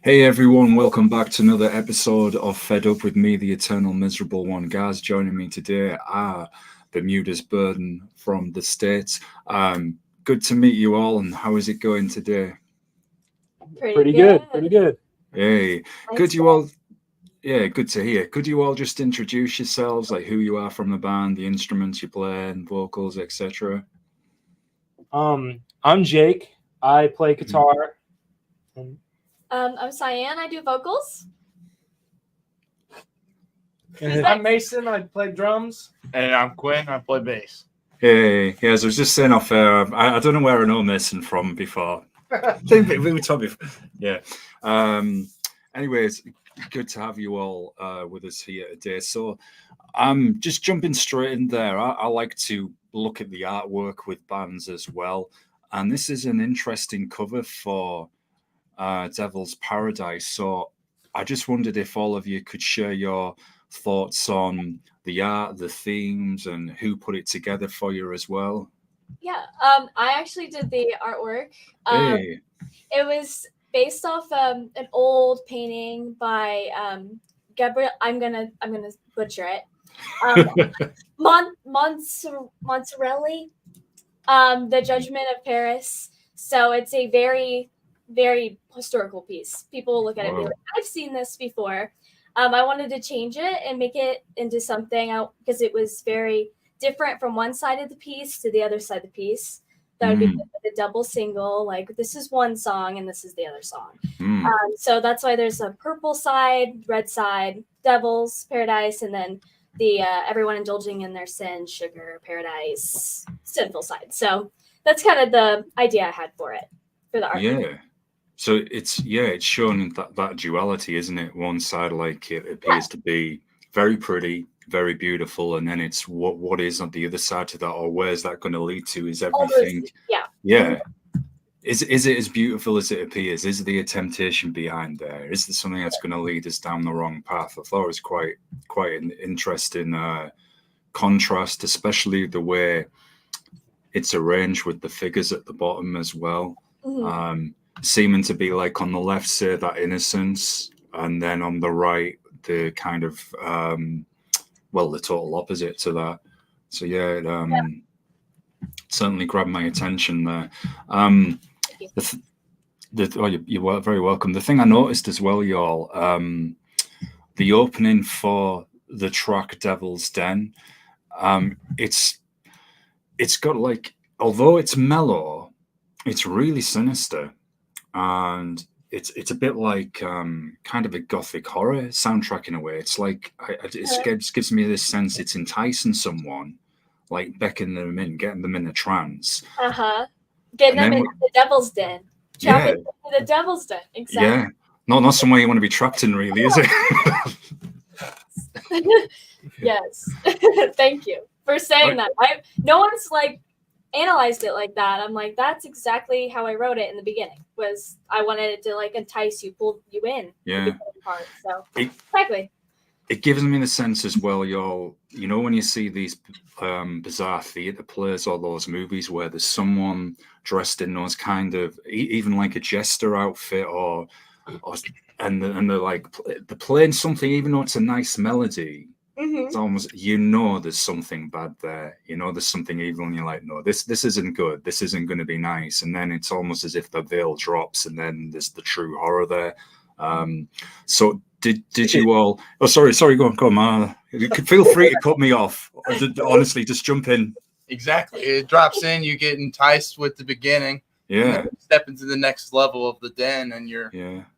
Hey everyone, welcome back to another episode of Fed Up with me, the Eternal Miserable One. Guys, joining me today are Bermuda'S Burden from the States. Good to meet you all, and how is it going today? Pretty good. Pretty good. Hey, could you all, yeah, good to hear. Could you all just introduce yourselves, like who you are from the band, the instruments you play, and vocals, etc.? I'm Jake. I play guitar. And I'm Cyan. I do vocals. I'm Mason. I play drums. And I'm Quinn. I play bass. Hey, as I was just saying off air, I don't know where I know Mason from before. I think we were talking before. Yeah. Anyways, good to have you all with us here today. So just jumping straight in there. I like to look at the artwork with bands as well. And this is an interesting cover for Devil's Paradise. So I just wondered if all of you could share your thoughts on the art, the themes, and who put it together for you as well. Yeah. I actually did the artwork. Hey. It was based off an old painting by Gabriel. I'm gonna butcher it. Monterelli. The Judgment of Paris. So it's a very, very historical piece. People look at it and be like, I've seen this before. I wanted to change it and make it into something because it was very different from one side of the piece to the other side of the piece. That would be the double single, like this is one song and this is the other song. So that's why there's a purple side, red side, Devil's Paradise, and then the everyone indulging in their sin, sugar, paradise, sinful side. So that's kind of the idea I had for it, for the art. Yeah. So it's shown that duality, isn't it? One side, like it appears to be very pretty, very beautiful, and then it's what is on the other side to that, or where's that going to lead to? Is everything? Yeah. Is it as beautiful as it appears? Is there a temptation behind there? Is there something that's going to lead us down the wrong path? I thought it was quite an interesting contrast, especially the way it's arranged with the figures at the bottom as well. Seeming to be like on the left, say that innocence, and then on the right, the kind of the total opposite to that. So it certainly grabbed my attention there. You're very welcome. The thing I noticed as well, y'all, the opening for the track "Devil's Den," it's got like, although it's mellow, it's really sinister. And it's a bit like kind of a gothic horror soundtrack in a way. It's like it gives me this sense it's enticing someone, like beckoning them in, getting them in a trance. Getting them into the devil's den. Trapping them into the devil's den. Exactly. Yeah. Not somewhere you want to be trapped in, really, is it? Yes. Thank you for saying that. No one's like analyzed it like that. I'm like, that's exactly how I wrote it in the beginning. Was I wanted it to like entice you, pull you in. Yeah. Part. So exactly. It gives me the sense as well, y'all. You know, when you see these bizarre theatre plays or those movies where there's someone dressed in those kind of even like a jester outfit, and they're like they're playing something, even though it's a nice melody. It's almost, there's something bad there. There's something evil, and you're like, no, this isn't good. This isn't going to be nice. And then it's almost as if the veil drops, and then there's the true horror there. So did you all? Oh, sorry, go on. You could feel free to cut me off. Honestly, just jump in. Exactly. It drops in. You get enticed with the beginning. Yeah. Step into the next level of the den, and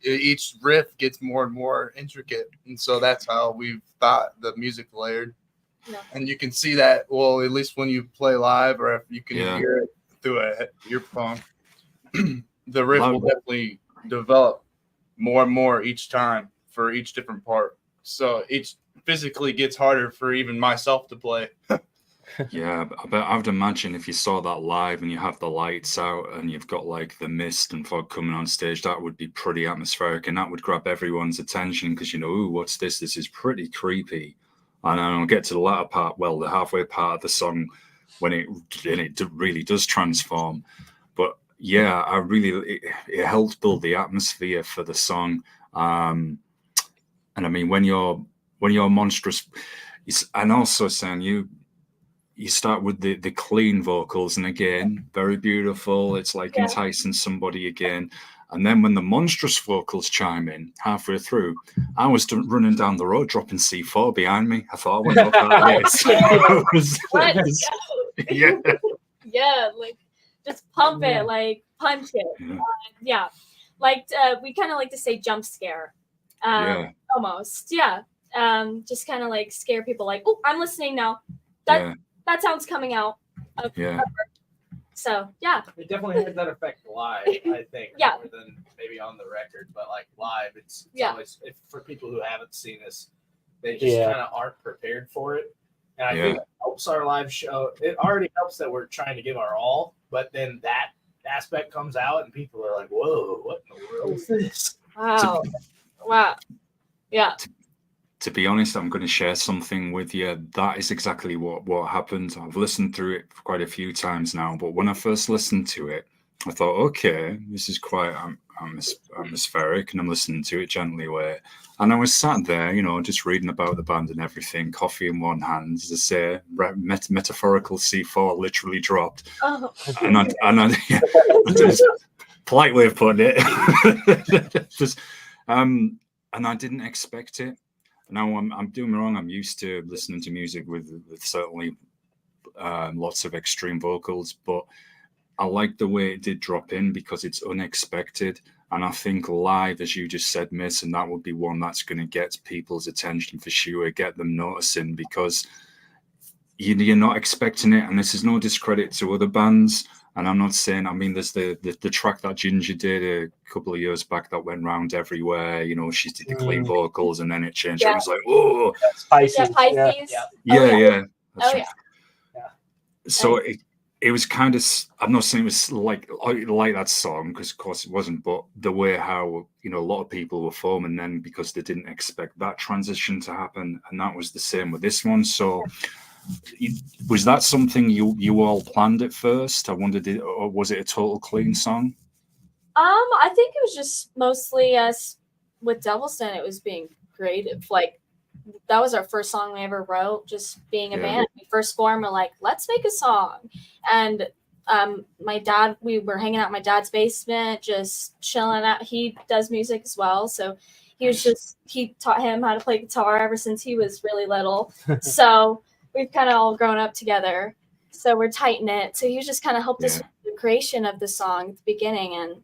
each riff gets more and more intricate, and so that's how we've thought the music layered. Yeah. And you can see that, well, at least when you play live, or if you can hear it through a earphone, the riff will definitely develop more and more each time for each different part. So each physically gets harder for even myself to play. Yeah, I would imagine if you saw that live and you have the lights out and you've got like the mist and fog coming on stage, that would be pretty atmospheric, and that would grab everyone's attention because ooh, what's this? This is pretty creepy. And then I'll get to the latter part, the halfway part of the song when it really does transform. But yeah, I really it helped build the atmosphere for the song. And I mean, when you're monstrous, and also Sam, you start with the clean vocals, and again, very beautiful. It's like enticing somebody again. And then when the monstrous vocals chime in halfway through, I was running down the road, dropping C4 behind me. I thought I went up out this. Let's go. Yeah. Yeah, like just pump it, like punch it. Yeah. Like we kind of like to say jump scare. Almost. Yeah. Just kind of like scare people like, oh, I'm listening now. That sound's coming out. So yeah, it definitely has that effect live. I think more than maybe on the record, but like live, it's always for people who haven't seen us, they just kind of aren't prepared for it, and I think it helps our live show. It already helps that we're trying to give our all, but then that aspect comes out, and people are like, "Whoa, what in the world is this?" Wow, yeah. To be honest, I'm going to share something with you. That is exactly what happened. I've listened through it quite a few times now, but when I first listened to it, I thought, okay, this is quite atmospheric, and I'm listening to it gently away. And I was sat there, just reading about the band and everything, coffee in one hand, as I say, metaphorical C4 literally dropped. Oh. And I just polite way of putting it. And I didn't expect it. Now I'm doing wrong. I'm used to listening to music with certainly lots of extreme vocals, but I like the way it did drop in because it's unexpected. And I think live, as you just said, Miss, and that would be one that's going to get people's attention for sure, get them noticing, because you're not expecting it. And this is no discredit to other bands. And I'm not saying, I mean, there's the track that Ginger did a couple of years back that went round everywhere. She did the clean vocals, and then it changed. Yeah. It was like, oh, Pisces. Yeah. Right. So it was kind of, I'm not saying it was like that song, because of course it wasn't, but the way how, a lot of people were forming then because they didn't expect that transition to happen. And that was the same with this one. So was that something you all planned at first? I wondered, or was it a total clean song? I think it was just mostly us with Devilston. It was being creative. Like that was our first song we ever wrote. Just being a band, we first formed. We're like, let's make a song. And my dad, we were hanging out in my dad's basement, just chilling out. He does music as well, so he taught him how to play guitar ever since he was really little. So we've kind of all grown up together, so we're tight knit. So he just kind of helped us with the creation of the song at the beginning, and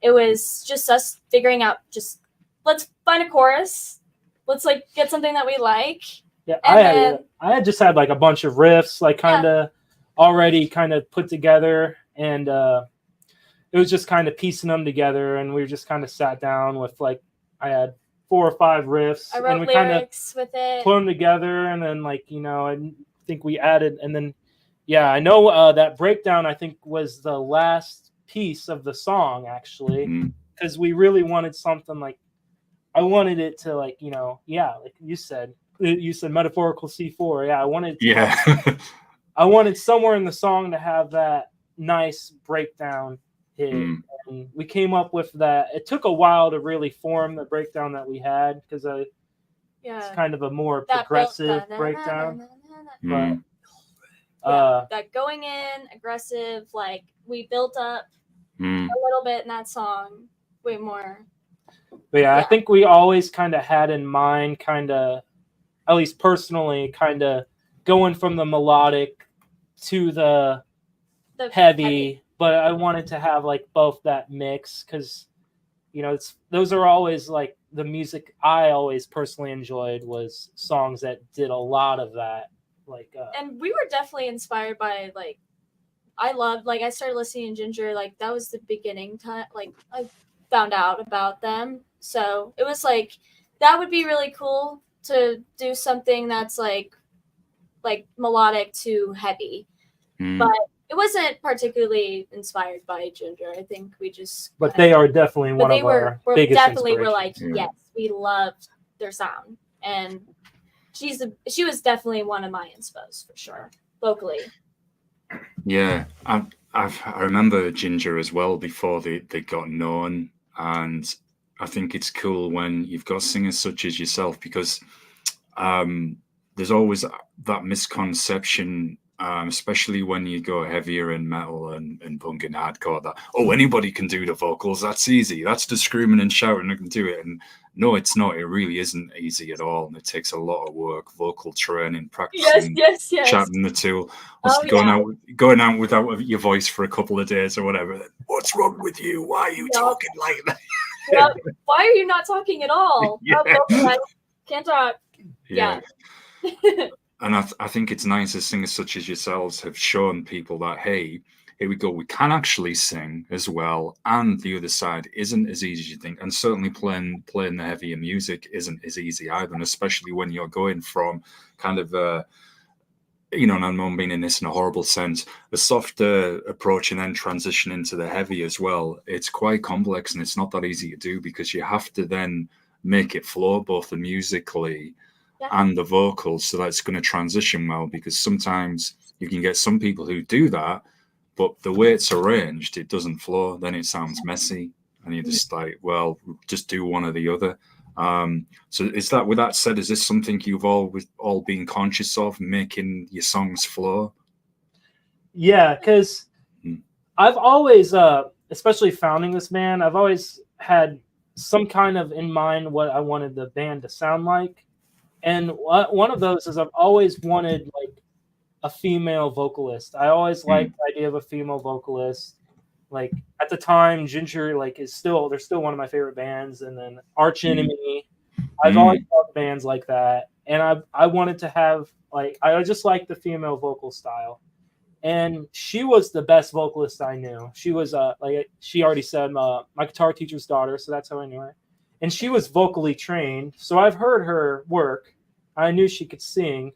it was just us figuring out, just let's find a chorus, let's like get something that we like. Yeah, I had just had like a bunch of riffs, like kind of already kind of put together, and it was just kind of piecing them together, and we just kind of sat down with like I had 4 or 5 riffs, I wrote and we lyrics with it, put them together, and then like I think we added, and then I know that breakdown I think was the last piece of the song actually, because we really wanted something like, I wanted it to like like you said metaphorical C4. I wanted I wanted somewhere in the song to have that nice breakdown hit. And we came up with that. It took a while to really form the breakdown that we had, because it's kind of a more progressive breakdown. But that going in aggressive, like we built up a little bit in that song, way more. But I think we always kind of had in mind, kind of, at least personally, kind of going from the melodic to the heavy. But I wanted to have like both that mix, because those are always like the music I always personally enjoyed, was songs that did a lot of that. Like and we were definitely inspired by like, I started listening to Ginger, like that was the beginning time, like I found out about them, so it was like that would be really cool to do something that's like melodic to heavy, but it wasn't particularly inspired by Ginger. I think we just. But they are definitely one of our biggest definitely were like, yes, we loved their sound, and she was definitely one of my inspos for sure, locally. Yeah, I remember Ginger as well before they got known, and I think it's cool when you've got singers such as yourself, because there's always that misconception, especially when you go heavier in metal and punk and hardcore, that, oh, anybody can do the vocals, that's easy, that's just screaming and shouting, I can do it. And no, it's not. It really isn't easy at all, and it takes a lot of work, vocal training, practicing, yes. chatting the two, Oh, going out without your voice for a couple of days or whatever. What's wrong with you? Why are you talking like that? Why are you not talking at all? Yeah. I can't talk. Yeah. And I think it's nice as singers such as yourselves have shown people that, hey, here we go, we can actually sing as well, and the other side isn't as easy as you think, and certainly playing the heavier music isn't as easy either, and especially when you're going from kind of and I'm meaning this in a horrible sense, a softer approach and then transition into the heavy as well. It's quite complex, and it's not that easy to do, because you have to then make it flow both the musically and the vocals, so that it's going to transition well, because sometimes you can get some people who do that, but the way it's arranged, it doesn't flow, then it sounds messy, and you're just like, well, just do one or the other. So with that said, is this something you've all been conscious of, making your songs flow? Yeah, because I've always, especially founding this band, I've always had some kind of in mind what I wanted the band to sound like. And one of those is I've always wanted like a female vocalist. I always liked the idea of a female vocalist. Like at the time, Ginger they're still one of my favorite bands, and then Arch Enemy. I've always loved bands like that, and I wanted to have I just like the female vocal style, and she was the best vocalist I knew. She was she already said my guitar teacher's daughter, so that's how I knew her, and she was vocally trained, so I've heard her work. I knew she could sing.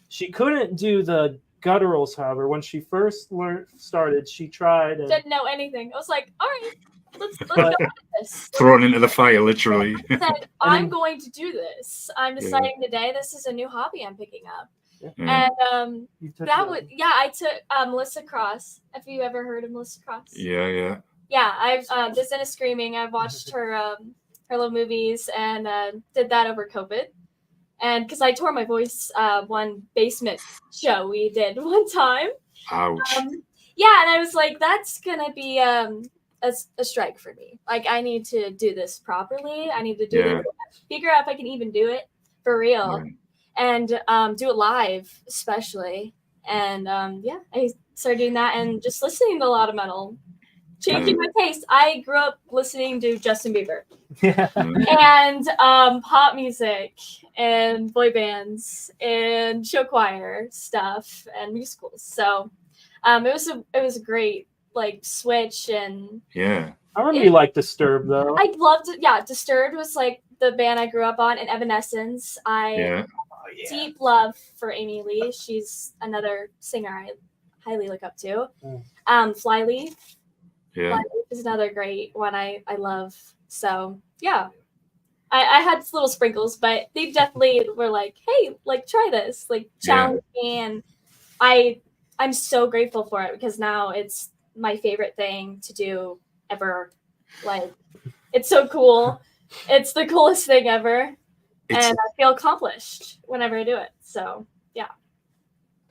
She couldn't do the gutturals, however. When she first started, she tried. Didn't know anything. I was like, all right, let's go at this. Thrown into the fire, literally. I said, I'm going to do this. I'm deciding today this is a new hobby I'm picking up. Yeah. And I took Melissa Cross. Have you ever heard of Melissa Cross? Yeah. Yeah, I've this in a screaming. I've watched her little movies and did that over COVID. And because I tore my voice one basement show we did one time. Ouch. And I was like, that's gonna be a strike for me. Like, I need to do this properly. I need to do this, figure out if I can even do it for real, and do it live, especially. And I started doing that and just listening to a lot of metal, changing my taste. I grew up listening to Justin Bieber and pop music and boy bands and show choir stuff and musicals. So it was a great switch. And I remember you liked Disturbed though. I loved it. Yeah, Disturbed was the band I grew up on, and Evanescence. Deep love for Amy Lee. She's another singer I highly look up to. Flyleaf. Flyleaf is another great one I love. So I had little sprinkles, but they definitely were like, hey, try this, challenge me, and I'm so grateful for it, because now it's my favorite thing to do ever. It's so cool. It's the coolest thing ever. And I feel accomplished whenever I do it. So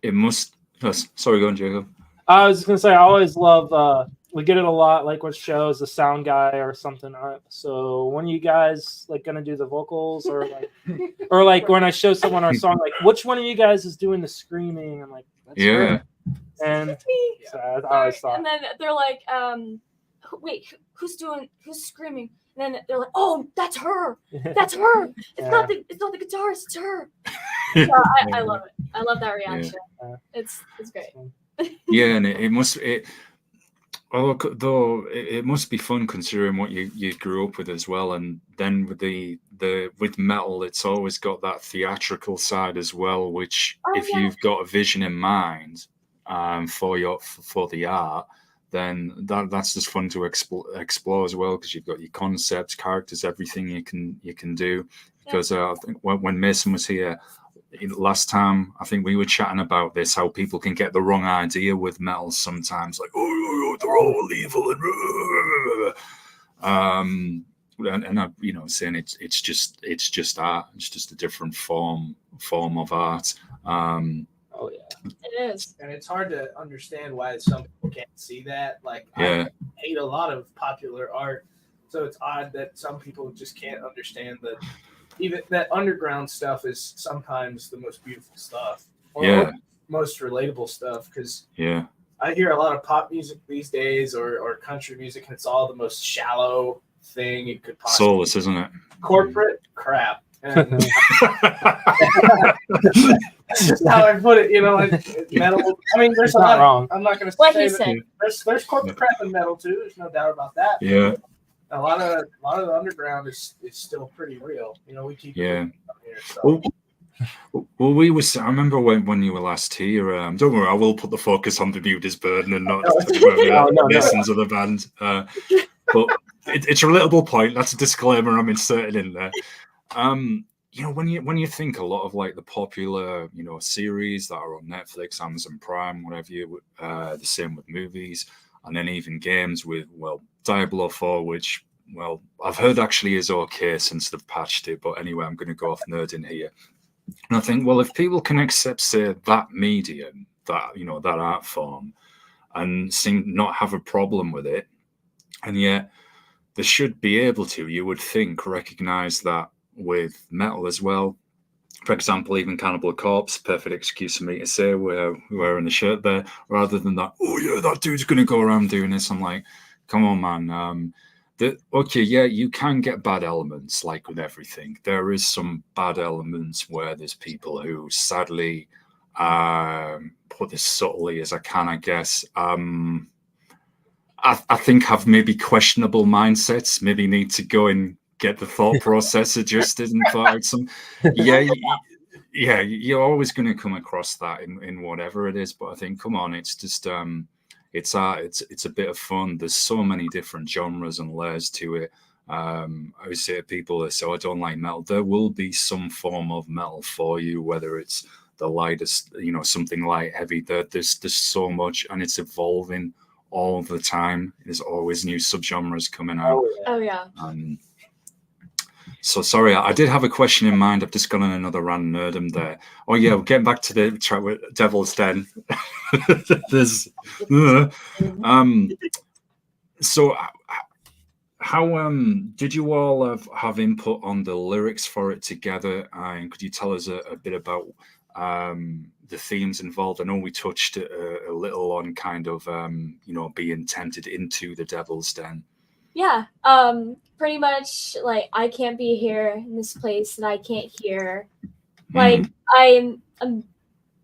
it must. Sorry, go on, Jacob. I was gonna say, I always love we get it a lot, with shows, the sound guy or something. So when are you guys gonna do the vocals, or when I show someone our song, which one of you guys is doing the screaming? I'm like, that's great. And so I always thought. And then they're like, wait, who's screaming? And then they're like, oh, that's her. That's her. It's not the guitarist, it's her. So I love it. I love that reaction. It's great. And it must be fun considering what you grew up with as well, and then with metal, it's always got that theatrical side as well, which you've got a vision in mind for the art, then that's just fun to explore as well, because you've got your concepts, characters, everything you can do. Because I think when Mason was here, last time I think we were chatting about this, how people can get the wrong idea with metal sometimes, like they're all evil and I, saying it's just art. It's just a different form of art. Oh yeah, it is, and it's hard to understand why some people can't see that. Like, yeah. I hate a lot of popular art, so it's odd that some people just can't understand that even that underground stuff is sometimes the most beautiful stuff, or most relatable stuff. Because I hear a lot of pop music these days, or country music, and it's all the most shallow thing it could possibly. Soulless, isn't it? Corporate crap. And that's just how I put it, like metal. I mean, there's not wrong. I'm not going to what say he that. said. There's corporate crap in metal too. There's no doubt about that. Yeah. A lot of the underground is still pretty real. We keep it up here. So. Well, I remember when you were last here. Don't worry, I will put the focus on Bermuda'S burden and not listen to the band. But it's a relatable point. That's a disclaimer I'm inserting in there. When you think a lot of like the popular series that are on Netflix, Amazon Prime, whatever the same with movies, and then even games with Diablo 4, which I've heard actually is okay since they've patched it. But anyway, I'm going to go off nerding here. And I think, if people can accept, say, that medium, that that art form, and seem not have a problem with it, and yet they should be able to, you would think, recognize that with metal as well. For example, even Cannibal Corpse, perfect excuse for me to say we're wearing the shirt there, rather than that, that dude's going to go around doing this. I'm like, come on, man. You can get bad elements, like with everything. There is some bad elements where there's people who, sadly, put this subtly as I can, I guess, I think have maybe questionable mindsets, maybe need to go and get the thought process adjusted and thought out some. You're always going to come across that in whatever it is. But I think, come on, it's just it's art. It's a bit of fun. There's so many different genres and layers to it. I would say to people that say, I don't like metal, there will be some form of metal for you, whether it's the lightest, something light, heavy. There's so much, and it's evolving all the time. There's always new subgenres coming out. Oh yeah. So sorry, I did have a question in mind. I've just gone on another random nerdum there. Oh yeah, we're getting back to the track with Devil's Den. There's so how did you all have input on the lyrics for it together? And could you tell us a bit about the themes involved? I know we touched a little on kind of being tempted into the Devil's Den. Yeah, pretty much like I can't be here in this place that I can't hear. Like I'm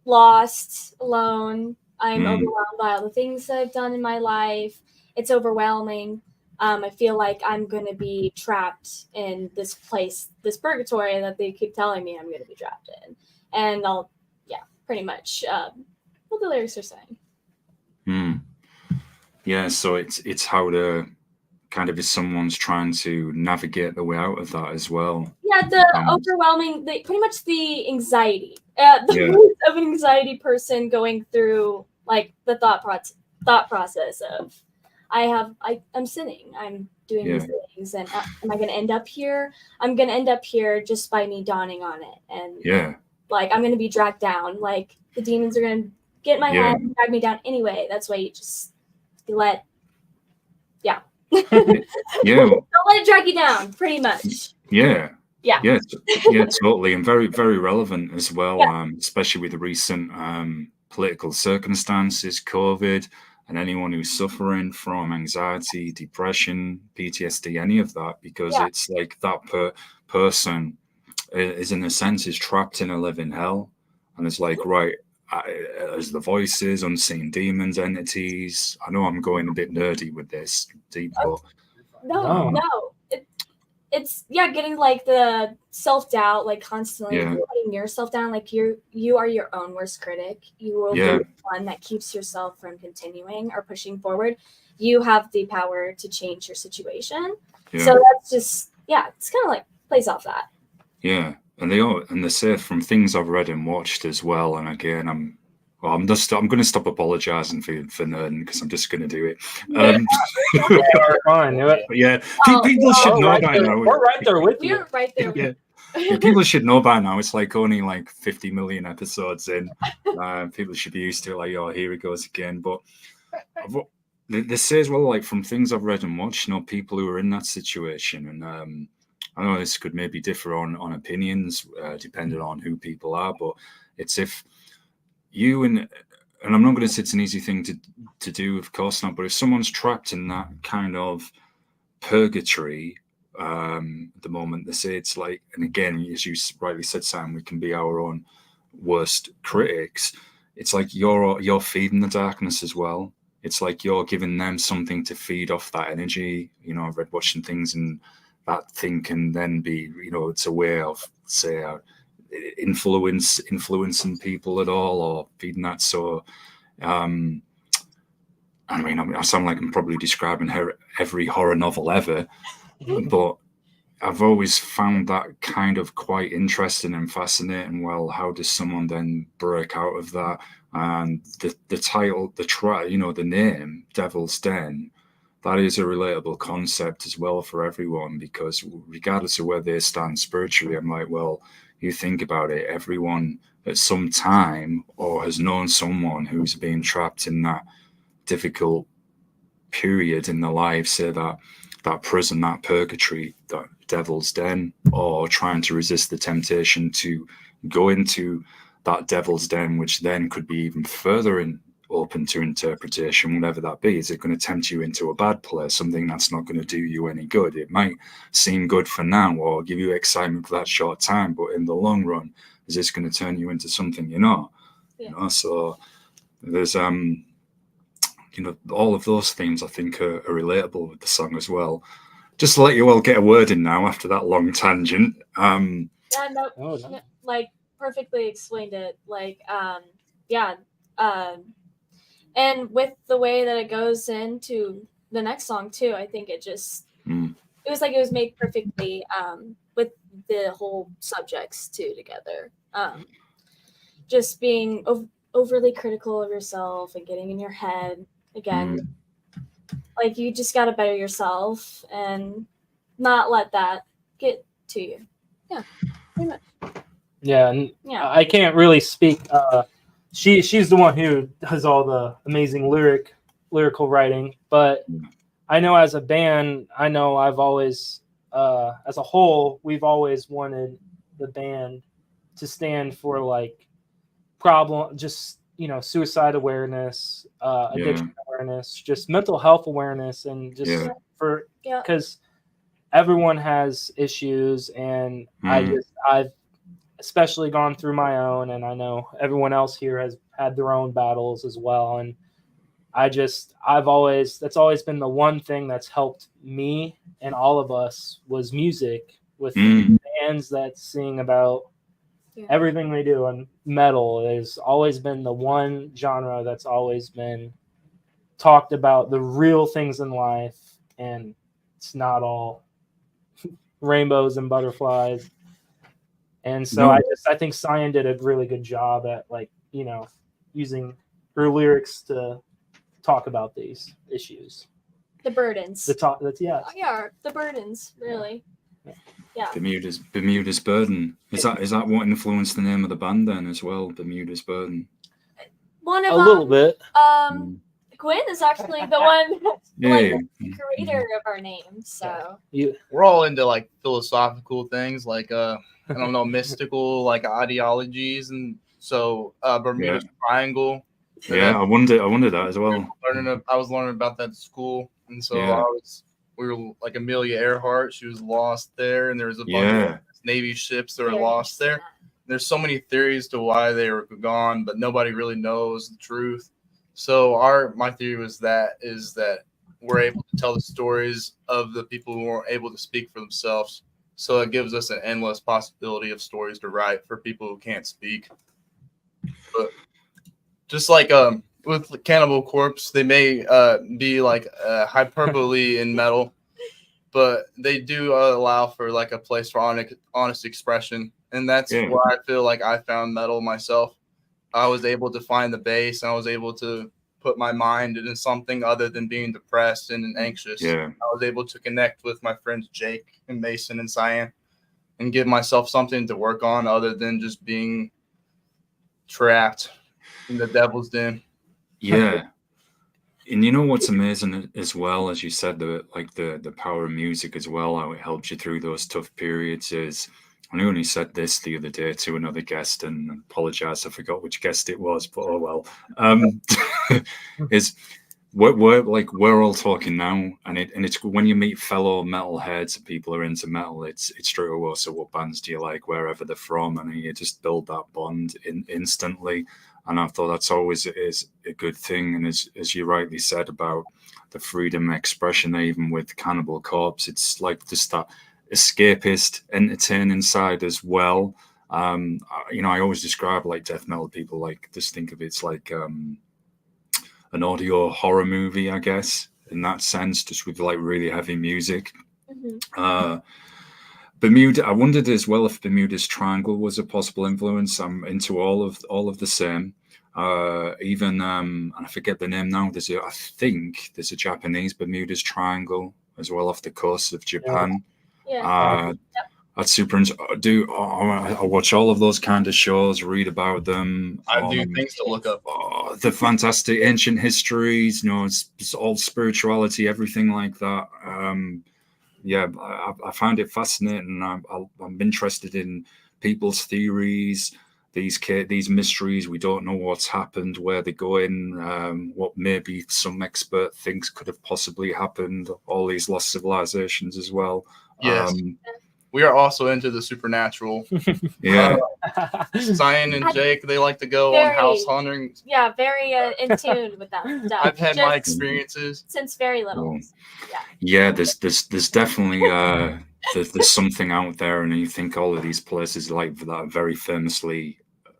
lost, alone. I'm overwhelmed by all the things that I've done in my life. It's overwhelming. I feel like I'm going to be trapped in this place, this purgatory that they keep telling me I'm going to be trapped in. And I'll, pretty much what the lyrics are saying. Yeah, so it's how to kind of, if someone's trying to navigate the way out of that as well. Yeah, the overwhelming, pretty much the anxiety. The of an anxiety person going through like the thought process of I'm sinning, I'm doing these things, and am I going to end up here? I'm going to end up here just by me dawning on it, and like I'm going to be dragged down. Like the demons are going to get in my head and drag me down anyway. That's why you just let. Don't let it drag you down, pretty much. Yeah, totally, and very, very relevant as well, especially with the recent political circumstances, COVID, and anyone who's suffering from anxiety, depression, PTSD, any of that, because it's like that person is, in a sense, is trapped in a living hell, and it's like, right, as the voices, unseen demons, entities. I know I'm going a bit nerdy with this, deep, but no. It's getting like the self-doubt, like constantly putting yourself down. Like you are your own worst critic. You will be the one that keeps yourself from continuing or pushing forward. You have the power to change your situation. So that's just it's kind of like plays off that. Yeah. they say from things I've read and watched as well. And again, I'm going to stop apologizing for nerding because I'm just going to do it. Fine. Yeah, people should know by now. We're right there with you. We're right there. Yeah, people should know by now. It's like only like 50 million episodes in. People should be used to it. Like, oh, here he goes again. But they say as well, like from things I've read and watched, people who are in that situation, and I know this could maybe differ on opinions depending on who people are, but it's if you and I'm not going to say it's an easy thing to do, of course not, but if someone's trapped in that kind of purgatory at the moment, they say it's like, and again, as you rightly said, Sam, we can be our own worst critics. It's like you're feeding the darkness as well. It's like you're giving them something to feed off that energy. I've read watching things, and that thing can then be, it's a way of, say, influencing people at all, or feeding that. So, I sound like I'm probably describing every horror novel ever, but I've always found that kind of quite interesting and fascinating. Well, how does someone then break out of that? And the title, the name, Devil's Den, that is a relatable concept as well for everyone, because regardless of where they stand spiritually, I'm like, well, you think about it, everyone at some time or has known someone who's been trapped in that difficult period in their life, say that prison, that purgatory, that devil's den, or trying to resist the temptation to go into that devil's den, which then could be even further open to interpretation, whatever that be. Is it going to tempt you into a bad place, something that's not going to do you any good? It might seem good for now or give you excitement for that short time, but in the long run, is this going to turn you into something you're not? So there's all of those themes I think are relatable with the song as well. Just to let you all get a word in now after that long tangent. Like perfectly explained it. Like and with the way that it goes into the next song too, I think it just it was like it was made perfectly with the whole subjects too together. Just being overly critical of yourself and getting in your head again. Like you just got to better yourself and not let that get to you. Yeah, pretty much. Yeah, and I can't really speak. She's the one who does all the amazing lyrical writing, but I know as a band, I've always, as a whole, we've always wanted the band to stand for like suicide awareness, addiction awareness, just mental health awareness, and just because everyone has issues, and I've especially gone through my own, and I know everyone else here has had their own battles as well. And that's always been the one thing that's helped me and all of us was music, with bands that sing about everything they do. And metal has always been the one genre that's always been talked about the real things in life, and it's not all rainbows and butterflies. And so I think Cyan did a really good job at using her lyrics to talk about these issues. The burdens. The burdens, really. Yeah. Bermuda'S Burden. Is that what influenced the name of the band then as well? Bermuda'S Burden. One of a little bit. Gwen is actually the one, the creator of our name. So we're all into like philosophical things, like I don't know, mystical like ideologies, and so Bermuda's Triangle. Yeah, I wondered that as well. I was learning about that at school, and so we were like Amelia Earhart. She was lost there, and there was a bunch of Navy ships that were lost there. There's so many theories to why they were gone, but nobody really knows the truth. So my theory is that we're able to tell the stories of the people who weren't able to speak for themselves. So it gives us an endless possibility of stories to write for people who can't speak. But just like with Cannibal Corpse, they may be like hyperbole in metal, but they do allow for like a place for honest expression, and that's where I feel like I found metal myself. I was able to find the bass, and I was able to put my mind into something other than being depressed and anxious. Yeah. I was able to connect with my friends Jake and Mason and Cyan and give myself something to work on other than just being trapped in the devil's den. Yeah. And you know what's amazing as well, as you said, the power of music as well, how it helps you through those tough periods is, I only said this the other day to another guest, and apologize, I forgot which guest it was, but oh well. Is we're all talking now, and it's when you meet fellow metalheads and people who are into metal, it's straight away. So what bands do you like, wherever they're from, and you just build that bond instantly. And I thought that's always is a good thing. And as you rightly said about the freedom of expression, even with Cannibal Corpse, it's like just that escapist, entertaining side as well. You know, I always describe like death metal people, like just think of it's like an audio horror movie, I guess, in that sense, just with like really heavy music. Bermuda, I wondered as well if Bermuda's Triangle was a possible influence. I'm into all of the same. Even and I forget the name now. I think there's a Japanese Bermuda's Triangle as well off the coast of Japan. That's super. I watch all of those kind of shows, read about them. I do things to look up. The fantastic ancient histories, you know, it's all spirituality, everything like that. Yeah, I find it fascinating. I'm interested in people's theories, these mysteries. We don't know what's happened, where they're going, what maybe some expert thinks could have possibly happened. All these lost civilizations as well. Yes. We are also into the supernatural. Yeah. Cyan and Jake, they like to go on house hunting. Yeah, very in tune with that stuff. I've had my experiences since very little. Yeah, there's definitely there's something out there, and you think all of these places like that are very famously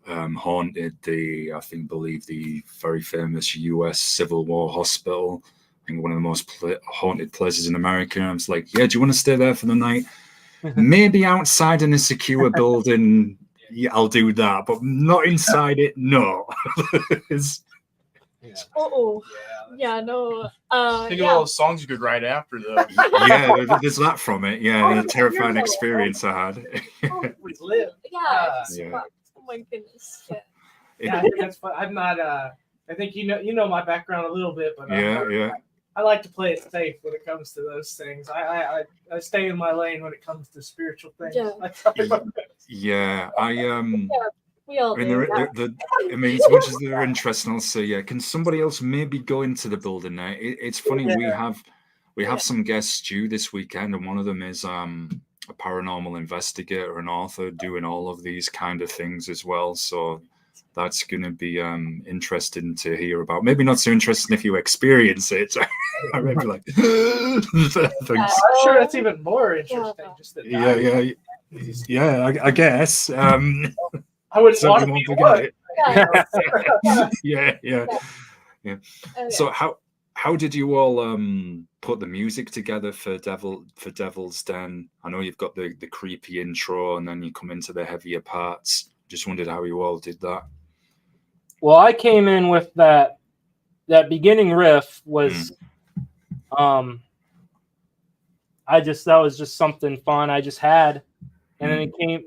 haunted. Believe the very famous U.S. Civil War Hospital, I think one of the most haunted places in America. I was like, yeah, do you want to stay there for the night? Maybe outside in a secure building, yeah, I'll do that, but not inside it. No. No. Think of all those songs you could write after though. Yeah, there's that from it. Yeah, the terrifying experience I had. We live. Yeah. Oh my goodness. Yeah, I think that's fun. I'm not. I think you know my background a little bit, but I like to play it safe when it comes to those things. I stay in my lane when it comes to spiritual things. Yeah, we all do. I mean, as much as they're interesting, I'll say, yeah, can somebody else maybe go into the building now? It's funny, we have some guests due this weekend, and one of them is a paranormal investigator and author doing all of these kind of things as well. So that's going to be interesting to hear about. Maybe not so interesting if you experience it. I remember like, I'm sure that's even more interesting. Just that I guess. I would want to get it. Yeah. So how did you all put the music together for Devil's Den? I know you've got the creepy intro, and then you come into the heavier parts. Just wondered how you all did that. Well, I came in with that beginning riff was that was just something fun I just had. And then it came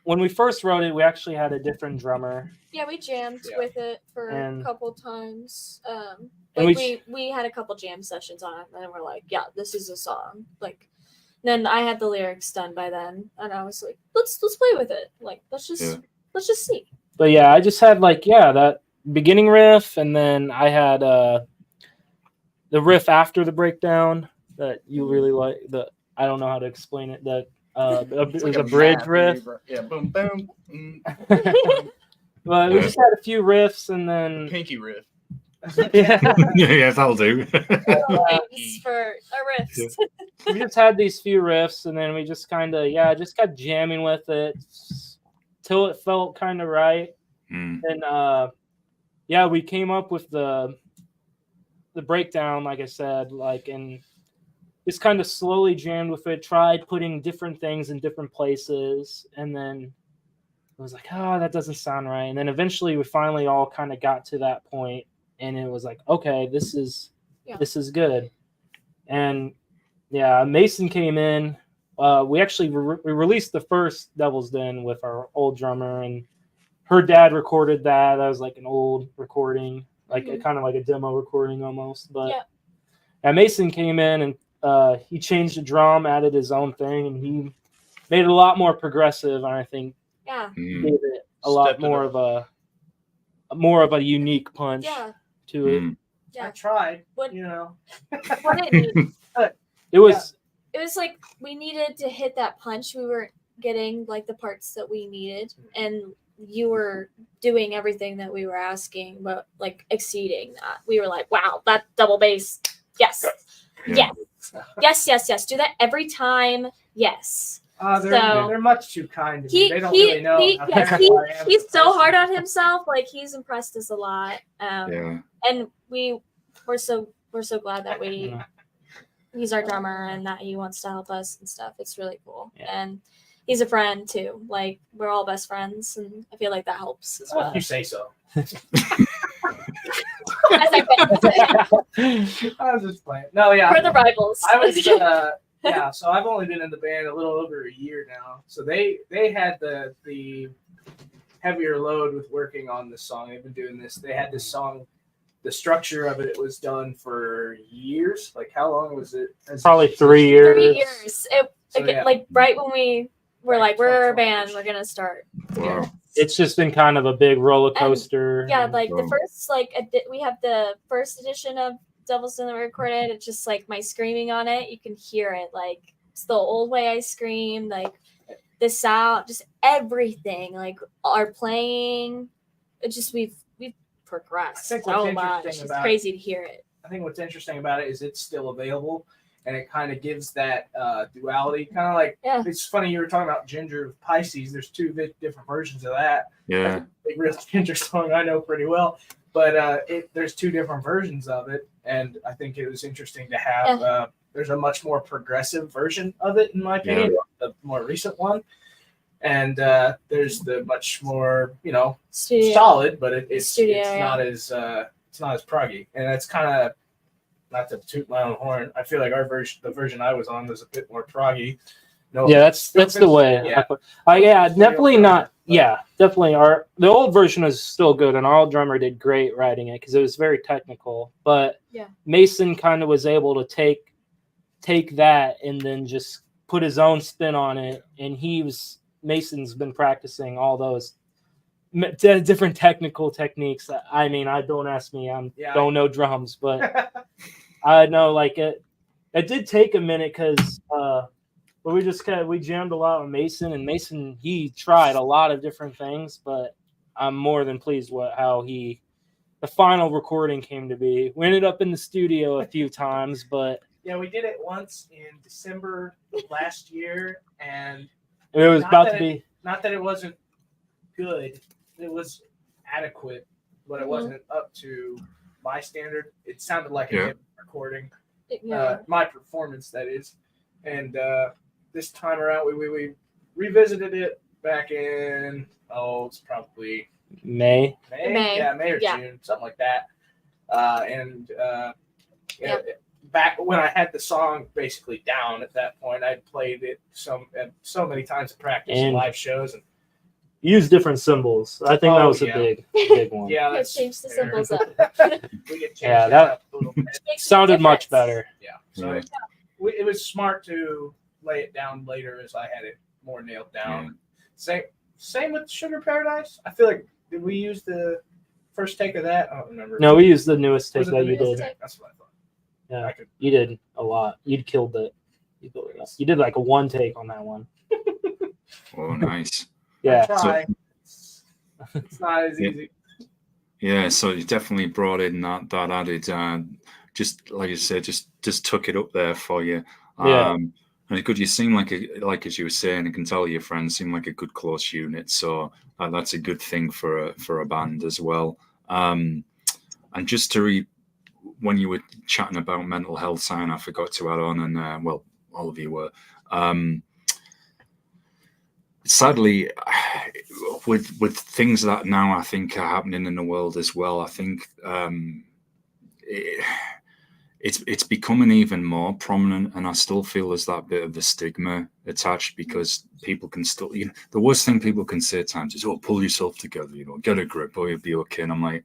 when we first wrote it, we actually had a different drummer. Yeah, we jammed with it for a couple times. We had a couple jam sessions on it, and then we're like, yeah, this is a song. Like, then I had the lyrics done by then, and I was like, let's play with it. Like, let's just see. But yeah, I just had that beginning riff, and then I had the riff after the breakdown that you really like. I don't know how to explain it. That it was a bridge riff. Yeah, boom, boom. Well, we just had a few riffs, and then pinky riff. Yeah, that'll do. For a riff. We just had these few riffs, and then we just kind of just got jamming with it till it felt kind of right. And we came up with the breakdown, like I said, and just kind of slowly jammed with it, tried putting different things in different places, and then it was like, oh, that doesn't sound right. And then eventually we finally all kind of got to that point, and it was like, okay, this is good. And yeah, Mason came in. We actually we released the first Devil's Den with our old drummer, and her dad recorded that. That was like an old recording, like kind of like a demo recording almost. But yeah, Mason came in and he changed the drum, added his own thing, and he made it a lot more progressive. And I think gave it a lot more of a unique punch to it. I tried, what it was. It was like we needed to hit that punch. We were getting like the parts that we needed, and you were doing everything that we were asking, but like exceeding that. We were like, wow, that double bass. Yes. Yes. Do that every time. Yes. They're much too kind to me. They don't really know. He's so hard on himself. Like he's impressed us a lot. And we're so glad that he's our drummer and that he wants to help us and stuff. It's really cool. And he's a friend too. Like we're all best friends, and I feel like that helps as well. You say so. I was just playing. No, yeah. We're the rivals. I was so I've only been in the band a little over a year now. So they had the heavier load with working on this song. They've been doing this. They had this song. The structure of it was done for years. Like how long was it? Probably 3 years. 3 years. Like right when we were like, we're a band, we're gonna start. Wow. It's just been kind of a big roller coaster. Like the first, we have the first edition of Devil's Den that we recorded. It's just like my screaming on it. You can hear it. Like it's the old way I screamed. Like the sound, just everything. Like our playing. It just we've progressed so much. It's crazy to hear it. I think what's interesting about it is it's still available, and it kind of gives that duality. Kind of like it's funny you were talking about Ginger with Pisces. There's two different versions of that. Yeah, that's a big real Ginger song I know pretty well, but there's two different versions of it, and I think it was interesting to have. There's a much more progressive version of it, in my opinion, the more recent one. And there's the much more, solid, but it's not as proggy, and that's kind of not to toot my own horn. I feel like the version I was on was a bit more proggy. That's the way. Definitely not. Yeah, definitely. The old version is still good, and our old drummer did great writing it because it was very technical. But Mason kind of was able to take that and then just put his own spin on it, and Mason's been practicing all those different technical techniques. I mean, don't ask me. Don't know drums, but I know like it did take a minute because we jammed a lot with Mason, and Mason, he tried a lot of different things, but I'm more than pleased with how the final recording came to be. We ended up in the studio a few times, but we did it once in December of last year, and it was about to be. Not that it wasn't good. It was adequate, but it wasn't up to my standard. It sounded like a recording. My performance, that is. And this time around, we revisited it back in, it's probably May. May or June, something like that. Back when I had the song basically down at that point, I'd played it so many times in practice and live shows, and use different symbols. I think that was a big one. Yeah, let's change the symbols up. We could change that up a little bit. Sounded much better. Yeah, so it was smart to lay it down later as I had it more nailed down. Same with Sugar Paradise. I feel like, did we use the first take of that? I don't remember. No, we used the newest take that you did. That's what I thought. Yeah, you did a lot. You'd killed it. You did like a one take on that one. Oh, nice. Yeah. It's not as easy. Yeah, so you definitely brought in that added, just like you said, just took it up there for you. And it's good. You seem like as you were saying, I can tell your friends seem like a good close unit. So that's a good thing for a band as well. And just to when you were chatting about mental health, sign, I forgot to add on, and well, all of you were. Sadly, with things that now I think are happening in the world as well, I think it's becoming even more prominent, and I still feel there's that bit of the stigma attached, because people can still, the worst thing people can say at times is, "Oh, pull yourself together, get a grip, or you'll be okay." And I'm like,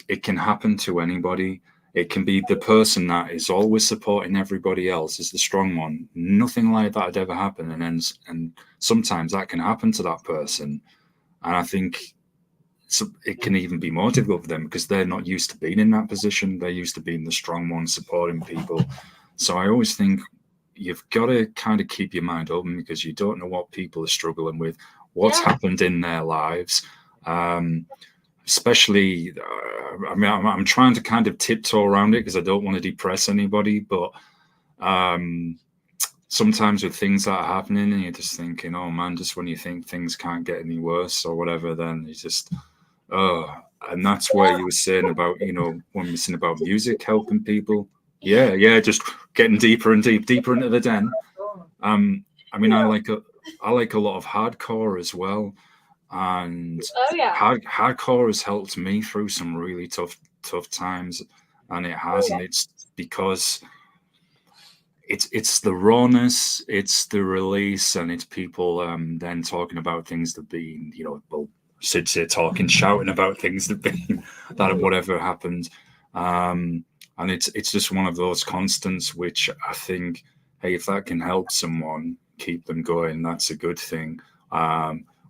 it can happen to anybody. It can be the person that is always supporting everybody else is the strong one. Nothing like that had ever happened, and sometimes that can happen to that person, and I think it can even be more difficult for them because they're not used to being in that position. They're used to being the strong one, supporting people. So I always think you've got to kind of keep your mind open, because you don't know what people are struggling with, what's happened in their lives. Especially, I mean, I'm trying to kind of tiptoe around it because I don't want to depress anybody, but sometimes with things that are happening and you're just thinking, oh man, just when you think things can't get any worse or whatever, then you just, and that's where you were saying about, when we're saying about music helping people. Yeah, just getting deeper and deeper into the den. I mean, I like a lot of hardcore as well. And hardcore has helped me through some really tough times, and it has, and it's because it's the rawness, it's the release, and it's people then talking about things that been, well, Sid talking, shouting about things that been that whatever happened, and it's just one of those constants which I think, hey, if that can help someone keep them going, that's a good thing.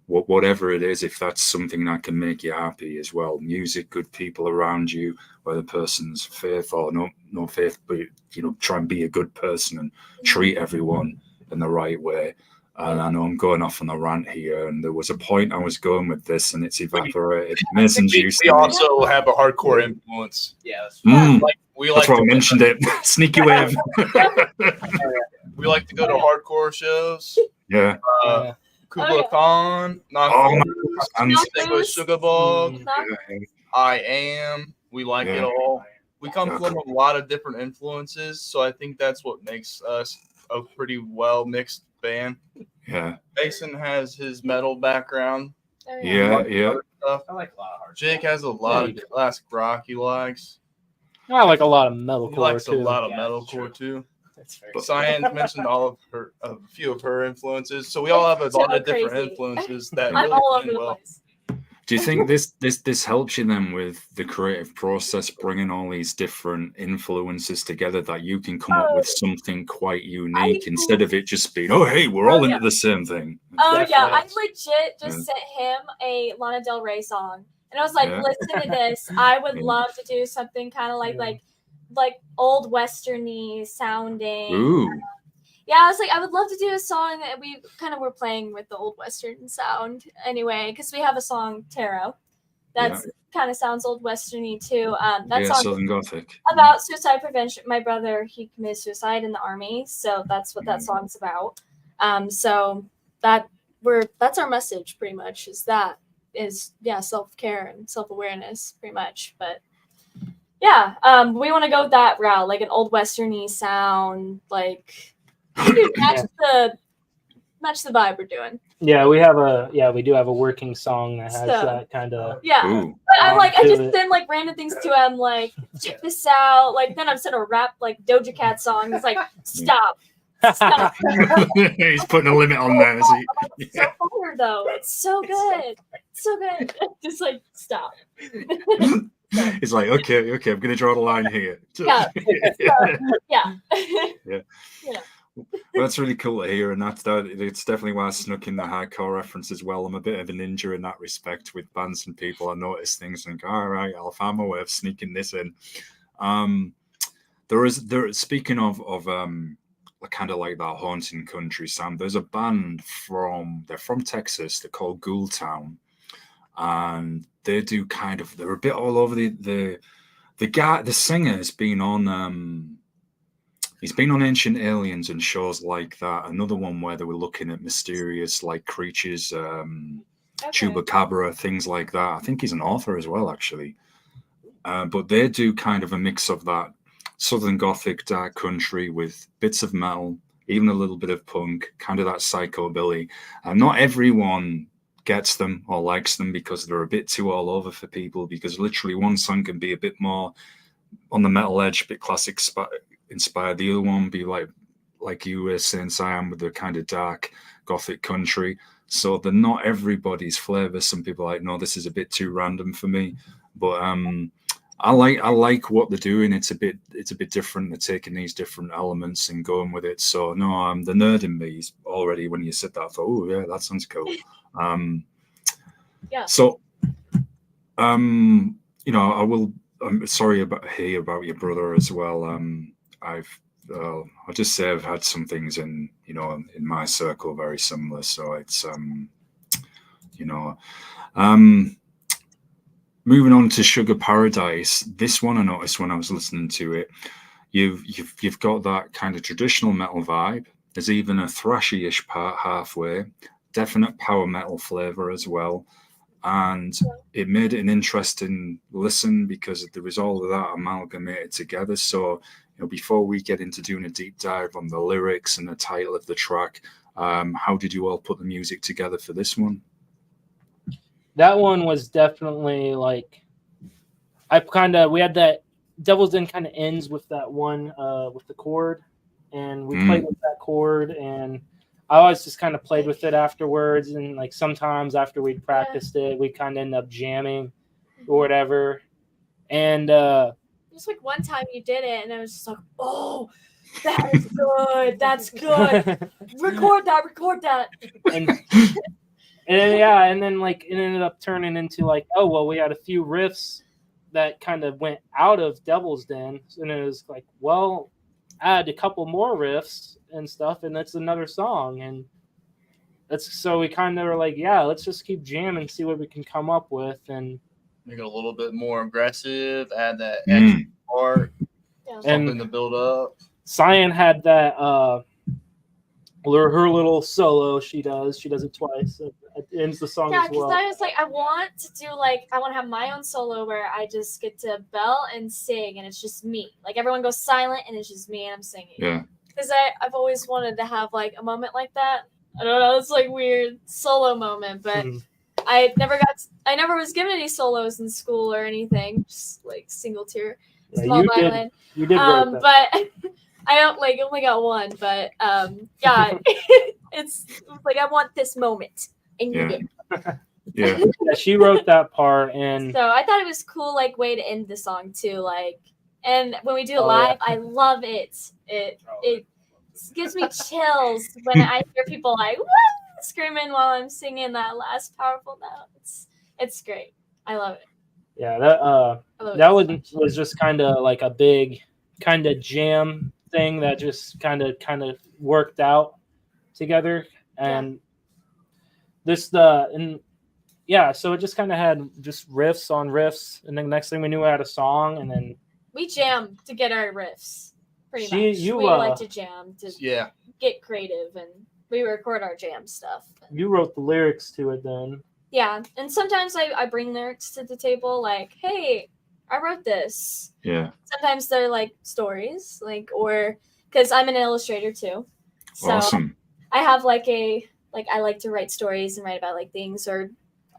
Whatever it is, if that's something that can make you happy as well, music, good people around you, whether person's faith or no faith, but try and be a good person and treat everyone in the right way. And I know I'm going off on a rant here, and there was a point I was going with this, and it's evaporated. We also have a hardcore influence. Yeah, that's why I mentioned it. Sneaky wave. We like to go to hardcore shows. Yeah. Kubla Khan, Sugar Bug, I Am. We like it all. We come from a lot of different influences, so I think that's what makes us a pretty well mixed band. Yeah. Mason has his metal background. Yeah. I like a lot of hard. Jake has a lot of classic rock he likes. I like a lot of metalcore. He likes a lot of metalcore too. Cyan's mentioned a few of her influences, so we all have a lot of different influences that I'm really all over the well. place. Do you think this helps you then with the creative process, bringing all these different influences together, that you can come up with something quite unique instead of it just being, oh hey, we're all into the same thing? Oh yeah, I legit just sent him a Lana Del Rey song, and I was like, listen to this. I would love to do something kind of like old westerny sounding. Ooh. Yeah, I was like, I would love to do a song that we kind of were playing with the old western sound anyway, because we have a song Tarot that's kind of sounds old westerny too. That song Southern Gothic about suicide prevention. My brother, he committed suicide in the army, so that's what that song's about. So that's our message pretty much. Is self-care and self-awareness pretty much, but. Yeah, we want to go that route, like an old westerny sound, like match the vibe we're doing. Yeah, we do have a working song that has that kind of. Yeah, Ooh. but I just send like random things to him, like check this out. Like then I'm sending a rap like Doja Cat song. It's like stop. He's putting a limit on there, is he? It's so fire though. It's so good. So good. Just like stop. It's like, okay, I'm going to draw the line here. Yeah. Well, that's really cool to hear, and it's definitely why I snuck in the hardcore reference as well. I'm a bit of a ninja in that respect with bands and people. I notice things and go, all right, I'll find my way of sneaking this in. Speaking of kind of like that haunting country sound, there's a band they're from Texas. They're called Ghoul Town. And they do they're a bit all over the singer has been on he's been on Ancient Aliens and shows like that. Another one where they were looking at mysterious like creatures, Chupacabra, things like that. I think he's an author as well, actually. but they do kind of a mix of that Southern Gothic dark country with bits of metal, even a little bit of punk, kind of that psychobilly. Not everyone gets them or likes them because they're a bit too all over for people, because literally one song can be a bit more on the metal edge, a bit classic inspired. The other one be like you were saying, Siam, with the kind of dark Gothic country. So they're not everybody's flavor. Some people are like, no, this is a bit too random for me. But I like what they're doing. It's a bit different. They're taking these different elements and going with it. So no, the nerd in me is already, when you said that, I thought, oh yeah, that sounds cool. Yeah. So I'm sorry about your brother as well. I'll just say I've had some things in my circle very similar. So it's moving on to Sugar Paradise. This one I noticed when I was listening to it, you've got that kind of traditional metal vibe. There's even a thrashy-ish part halfway, definite power metal flavor as well. And it made it an interesting listen because there was all of that amalgamated together. So, before we get into doing a deep dive on the lyrics and the title of the track, how did you all put the music together for this one? That one was definitely like, we had that Devil's Den kind of ends with that one with the chord, and we played with that chord, and I always just kind of played with it afterwards, and like sometimes after we'd practiced it, we kind of end up jamming or whatever. And just like one time you did it, and I was just like, oh, that is good. That's good. record that. And then like it ended up turning into like, oh well, we had a few riffs that kind of went out of Devil's Den, and it was like, well, add a couple more riffs and stuff, and that's another song. And so we kind of were like, yeah, let's just keep jamming, see what we can come up with, and make it a little bit more aggressive, add that extra part, something to build up. Cyan had that her little solo she does it twice. It ends the song as well. Yeah, because I was like, I want to have my own solo where I just get to belt and sing, and it's just me. Like everyone goes silent, and it's just me, and I'm singing. Yeah. Because I've always wanted to have like a moment like that. I don't know, it's like weird solo moment, but I never was given any solos in school or anything. Just like single tier, small violin. You did write that. But I only got one. But yeah, it's like I want this moment, and you did. Yeah. She wrote that part, and so I thought it was cool, like way to end the song too, like. And when we do it live, I love it. It gives me chills when I hear people like woo! Screaming while I'm singing that last powerful note. It's great. I love it. Yeah, that was just kind of like a big kind of jam thing that just kind of worked out together, and so it just kind of had just riffs on riffs, and then next thing we knew, we had a song, and then we jam to get our riffs. Pretty much. We like to jam to get creative, and we record our jam stuff. You wrote the lyrics to it then. Yeah, and sometimes I bring lyrics to the table, like, hey, I wrote this. Yeah. Sometimes they're like stories, or because I'm an illustrator too. So awesome. I have I like to write stories and write about like things, or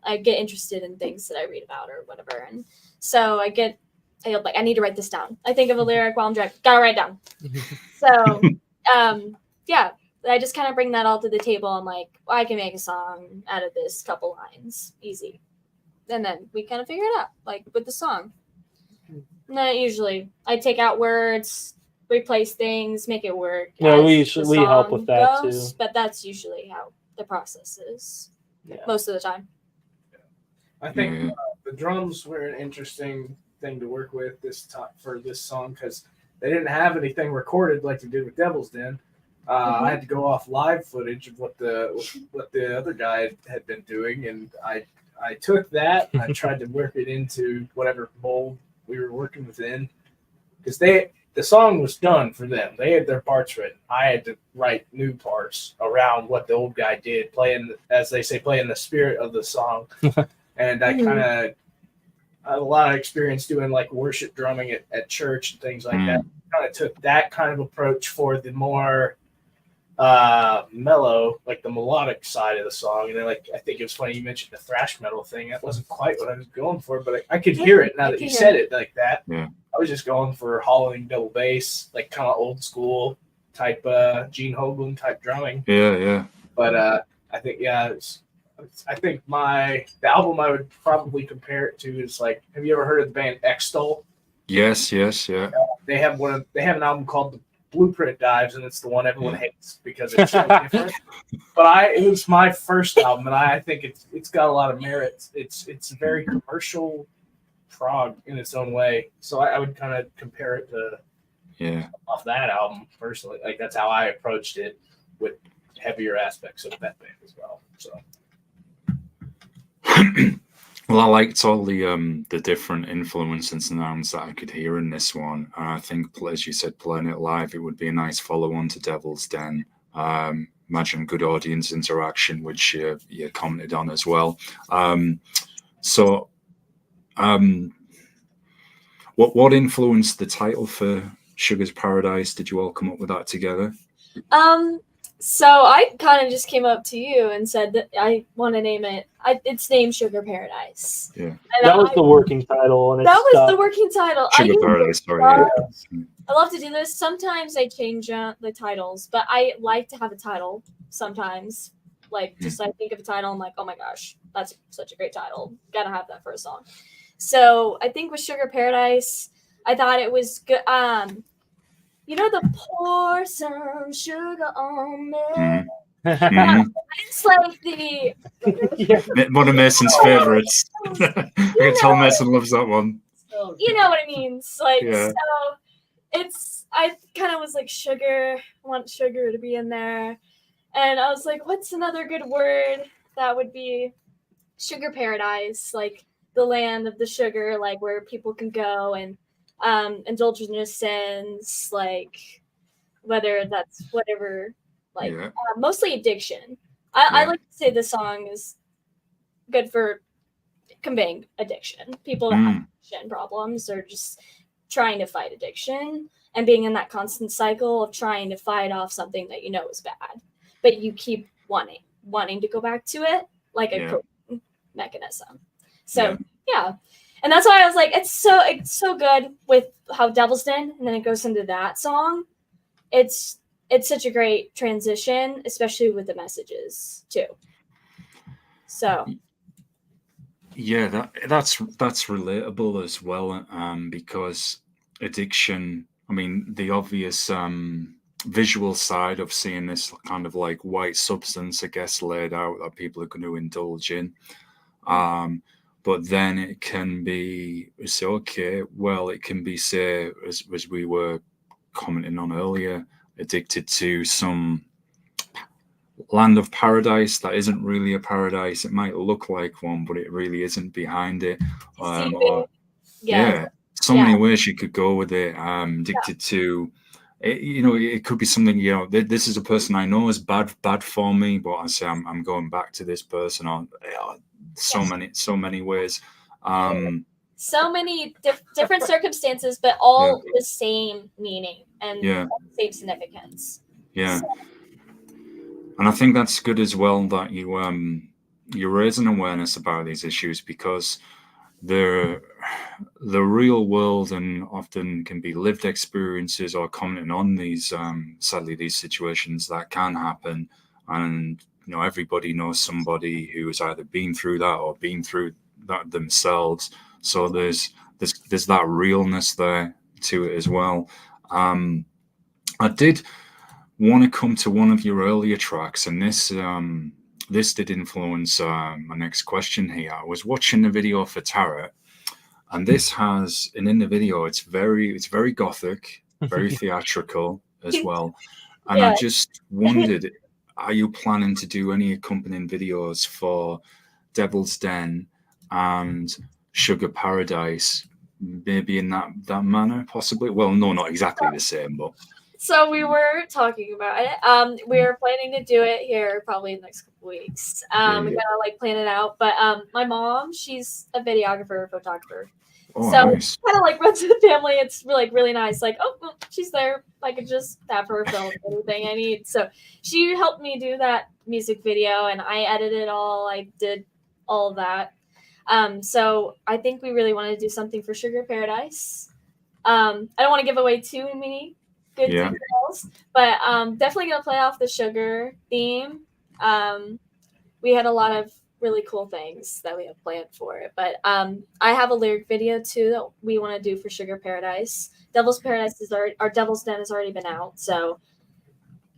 I get interested in things that I read about or whatever. And so I need to write this down. I think of a lyric while I'm driving. Gotta write it down. So, yeah, I just kind of bring that all to the table. I'm like, I can make a song out of this couple lines. Easy. And then we kind of figure it out, like with the song. And then usually I take out words, replace things, make it work. Yeah, we help with that too. But that's usually how the process is most of the time. I think the drums were an interesting thing to work with for this song because they didn't have anything recorded like they did with Devil's Den. I had to go off live footage of what the other guy had been doing, and I took that and I tried to work it into whatever mold we were working within, because the song was done for them. They had their parts written. I had to write new parts around what the old guy did, playing, as they say, playing the spirit of the song. And I I have a lot of experience doing like worship drumming at church and things like that. Kind of took that kind of approach for the more mellow, like the melodic side of the song. And then, like, I think it was funny you mentioned the thrash metal thing. That wasn't quite what I was going for, but I could hear it now that you said it like that. Yeah. I was just going for hollering double bass, like kind of old school type Gene Hoglan type drumming. Yeah. But I think I think the album I would probably compare it to is like, have you ever heard of the band Extol? Yes, yeah. They have an album called The Blueprint Dives, and it's the one everyone hates because it's so different. But it was my first album, and I think it's got a lot of merit. It's very commercial prog in its own way. So I would kind of compare it to off that album personally. Like that's how I approached it with heavier aspects of that band as well. So. Well, I liked all the different influences and sounds that I could hear in this one. I think, as you said, playing it live, it would be a nice follow-on to Devil's Den. Imagine good audience interaction, which you commented on as well. What influenced the title for Sugar's Paradise? Did you all come up with that together? So I kind of just came up to you and said that I want to name it. It's named Sugar Paradise. Yeah, and that was the working title, and that was the working title. Sugar Paradise. Sorry. I love to do this. Sometimes I change the titles, but I like to have a title. Sometimes, like just I think of a title, I'm like, oh my gosh, that's such a great title. Gotta have that for a song. So I think with Sugar Paradise, I thought it was good. You know, the pour some sugar on me. It's like one of Mason's favorites. I can tell Mason loves that one. You know what it means. Like, so I kind of was like, sugar, I want sugar to be in there. And I was like, what's another good word that would be Sugar Paradise? Like the land of the sugar, like where people can go and indulge in their sins, like whether that's whatever, like mostly addiction. I like to say this song is good for conveying addiction. People that have addiction problems or just trying to fight addiction and being in that constant cycle of trying to fight off something that you know is bad, but you keep wanting to go back to it, like a coping mechanism. So and that's why I was like, it's so good with how Devil's Den, and then it goes into that song. It's such a great transition, especially with the messages too. So that's relatable as well, because addiction. I mean, the obvious visual side of seeing this kind of like white substance, I guess, laid out that people are going to indulge in. But then it can be, it can be, say, as we were commenting on earlier, addicted to some land of paradise that isn't really a paradise. It might look like one, but it really isn't behind it. Many ways you could go with it. Addicted to, it could be something, this is a person I know is bad for me, but I say I'm going back to this person on so many ways. So many different circumstances, but all the same meaning and same significance. Yeah. So. And I think that's good as well that you raise an awareness about these issues, because the real world and often can be lived experiences or commenting on these sadly these situations that can happen, and everybody knows somebody who has either been through that or been through that themselves. So there's that realness there to it as well. I did want to come to one of your earlier tracks, and this did influence my next question here. I was watching the video for Tarot, and this has, and in the video it's very gothic, very theatrical as well. And I just wondered, are you planning to do any accompanying videos for Devil's Den and Sugar Paradise, maybe in that manner, possibly? Well, no, not exactly the same, but So we were talking about it. We are planning to do it here probably in the next couple weeks. We gotta like plan it out. But my mom, she's a videographer, photographer. Oh, so nice. kind of like runs in the family. It's like really nice. Like, oh, well, she's there. I could just have her film anything I need. So she helped me do that music video, and I edited it all. I did all of that. So I think we really want to do something for Sugar Paradise. I don't want to give away too many good details, but definitely gonna play off the sugar theme. We had a lot of really cool things that we have planned for it, but I have a lyric video too that we want to do for Sugar Paradise. Devil's Paradise is our Devil's Den has already been out, so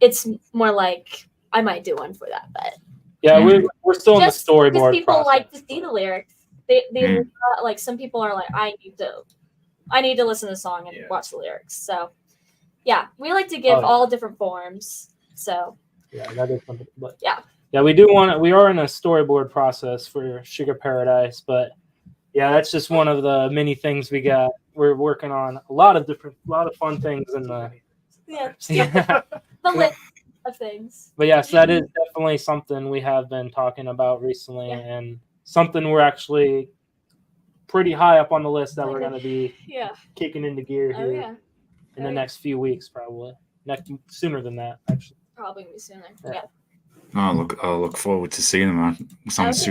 it's more like I might do one for that. But yeah, we're still in the storyboard. People process, like to see the lyrics. They like some people are like I need to listen to the song and watch the lyrics. So yeah, we like to give all different forms. So yeah, that is something. But yeah, we do want to. We are in a storyboard process for Sugar Paradise, but yeah, that's just one of the many things we got. We're working on a lot of fun things in the the list of things. But yes, that is definitely something we have been talking about recently, and something we're actually pretty high up on the list that we're going to be kicking into gear here in the next few weeks, probably sooner than that, actually. Probably sooner. Yeah. I'll look forward to seeing them. Sounds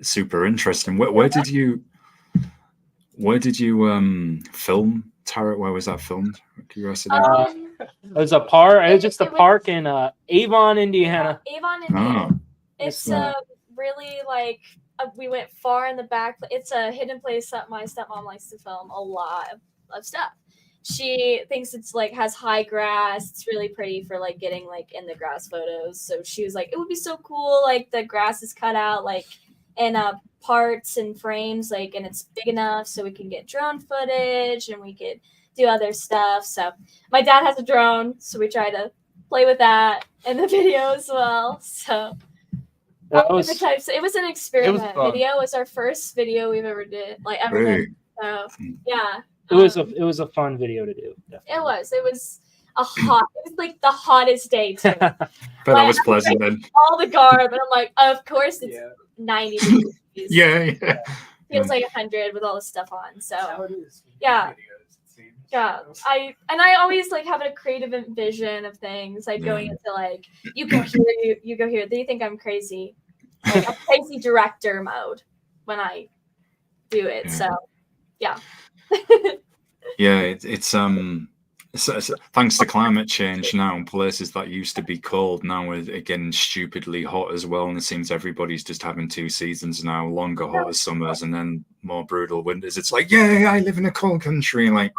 super interesting. Where did you film, Tara? Where was that filmed? Curiosity. It was a park. It was just a park in Avon, Indiana. Avon, Indiana. It's really like we went far in the back. It's a hidden place that my stepmom likes to film a lot of stuff. She thinks it's like has high grass. It's really pretty for like getting like in the grass photos. So she was like, it would be so cool. Like the grass is cut out like in parts and frames, like, and it's big enough so we can get drone footage and we could do other stuff. So my dad has a drone, so we try to play with that in the video as well. So it was an experiment video. It was our first video we've ever did, like ever done. So yeah. It was a fun video to do. Definitely. It was it was like the hottest day too. But that was pleasant then. All the garb, and I'm like, of course it's 90 degrees. Yeah. Feels like 100 with all the stuff on. So how it is. Yeah. Yeah, I always like have a creative vision of things, like going into like you go here. Do you think I'm crazy? Like a crazy director mode when I do it. So yeah. It's thanks to climate change now, places that used to be cold now are getting stupidly hot as well, and it seems everybody's just having two seasons now, longer hotter summers and then more brutal winters. It's like, I live in a cold country, like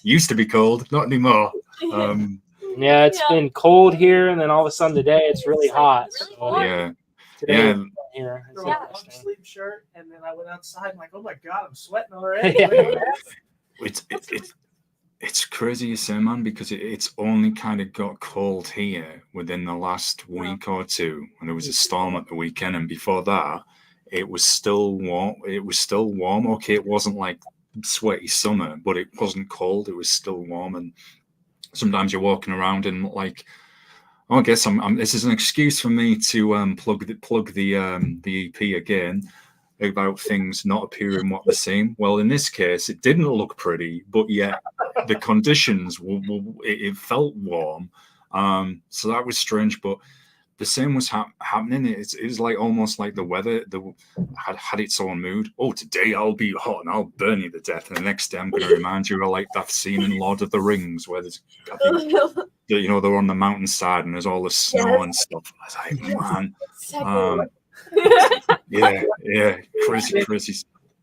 used to be cold, not anymore. It's been cold here, and then all of a sudden today it's really hot. So here. Long sleeve shirt, and then I went outside. I'm like, oh my god, I'm sweating already. It's crazy you say, man, because it's only kind of got cold here within the last week or two, and there was a storm at the weekend, and before that, it was still warm. Okay, it wasn't like sweaty summer, but it wasn't cold. It was still warm, and sometimes you're walking around and like. I guess this is an excuse for me to plug the EP again about things not appearing what they seem. Well, in this case, it didn't look pretty, but yet the conditions it felt warm. So that was strange, but the same was happening. It was like almost like the weather had its own mood. Oh, today I'll be hot and I'll burn you to death, and the next day I'm going to remind you of like that scene in Lord of the Rings where there's they're on the mountainside and there's all the snow and stuff. I was like, man, crazy.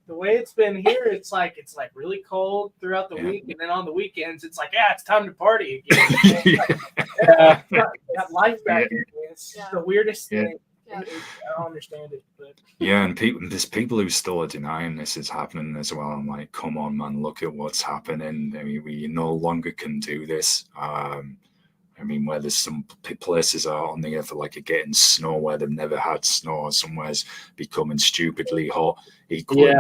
The way it's been here, it's like really cold throughout the week, and then on the weekends, it's like, it's time to party again. Got life back again. It's the weirdest thing. I don't understand it, but and there's people who still are denying this is happening as well. I'm like, come on, man, look at what's happening. I mean, we no longer can do this. I mean, where there's some places out on the earth like are getting snow where they've never had snow, or somewhere's becoming stupidly hot. Equally,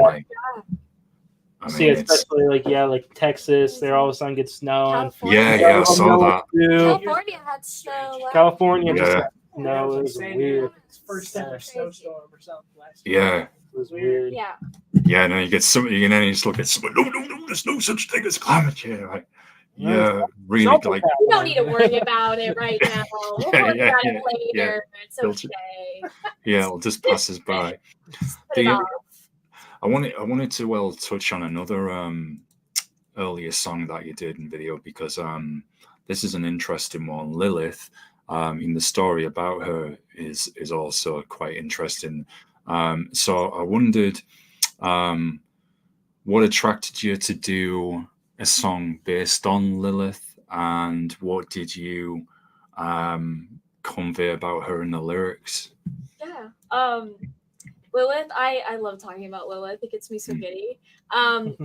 especially like Texas, there all of a sudden gets snow. I saw that. California had snow. California just had snow. It was weird. First ever snowstorm or something last year. It was weird. Yeah. No, you get something, and then you just look at someone. No, there's no such thing as climate change. Like, really, like you don't need to worry about it right now. We'll worry about it later. It's okay. It'll just pass us by. I wanted to touch on another earlier song that you did in video, because this is an interesting one. Lilith, in the story about her is also quite interesting. So I wondered what attracted you to do a song based on Lilith, and what did you convey about her in the lyrics? Lilith, I love talking about Lilith. It gets me so giddy. I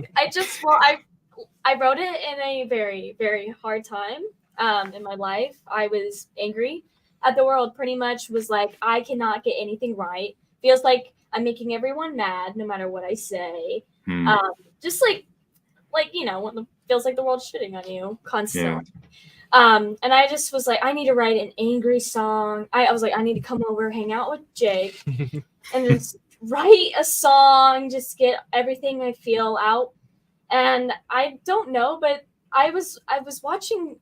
wrote it in a very, very hard time in my life. I was angry at the world, pretty much was like, I cannot get anything right. Feels like I'm making everyone mad no matter what I say. Just like when it feels like the world's shitting on you constantly. And I just was like, I need to write an angry song. I was like, I need to come over, hang out with Jake, and just write a song, just get everything I feel out. And I don't know, but I was watching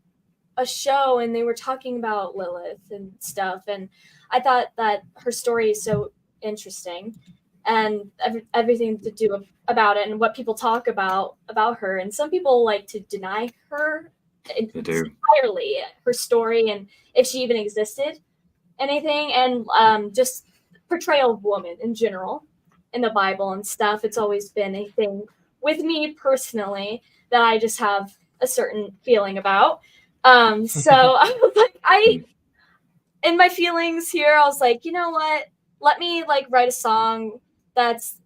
a show and they were talking about Lilith and stuff, and I thought that her story is so interesting, and everything to do about it, and what people talk about her. And some people like to deny her entirely, her story, and if she even existed, anything, and just portrayal of woman in general in the Bible and stuff. It's always been a thing with me personally that I just have a certain feeling about. So I was like, in my feelings here, I was like, you know what? Let me write a song that's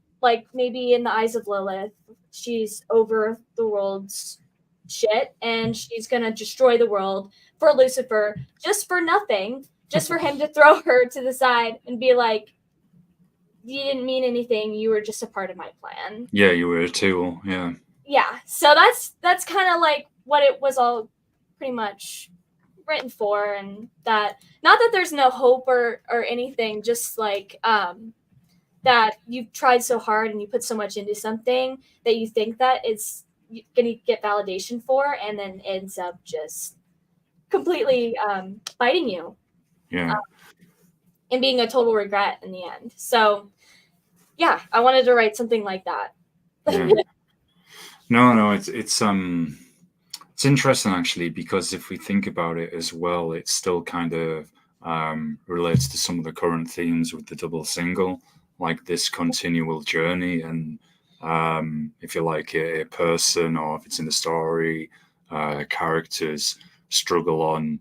maybe in the eyes of Lilith, she's over the world's shit and she's gonna destroy the world for Lucifer, just for nothing, just for him to throw her to the side and be like, you didn't mean anything, you were just a part of my plan. Yeah, you were a tool. Yeah, so that's kind of what it was all pretty much written for. And that, not that there's no hope or anything, just that you've tried so hard and you put so much into something that you think that it's gonna get validation for, and then ends up just completely biting you, and being a total regret in the end. So I wanted to write something like that. No, it's interesting actually, because if we think about it as well, it still kind of relates to some of the current themes with the double single, like this continual journey, and if you like a person, or if it's in the story, characters struggle on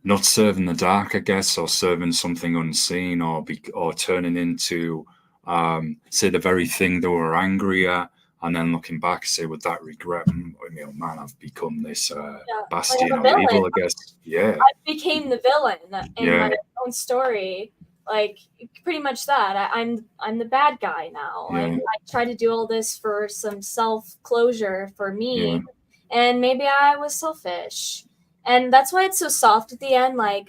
not serving the dark, I guess, or serving something unseen, or turning into say the very thing they were angry at, and then looking back, say, with that regret, man, I've become this bastion of evil, I guess. I became the villain in my own story. Pretty much that. I'm the bad guy now. I tried to do all this for some self-closure for me, and maybe I was selfish. And that's why it's so soft at the end. I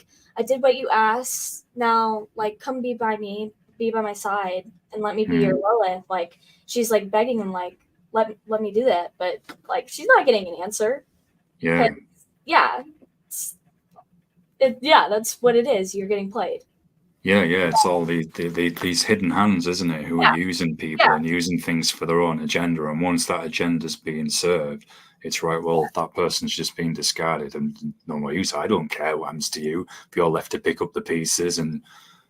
did what you asked. Now, come be by me, be by my side, and let me be your Lilith. She's begging him, let me do that. But she's not getting an answer. That's what it is. You're getting played. It's all these hidden hands, isn't it, who are using people and using things for their own agenda. And once that agenda's being served, it's right, well, that person's just being discarded and no more use. I don't care what happens to you. If you're left to pick up the pieces and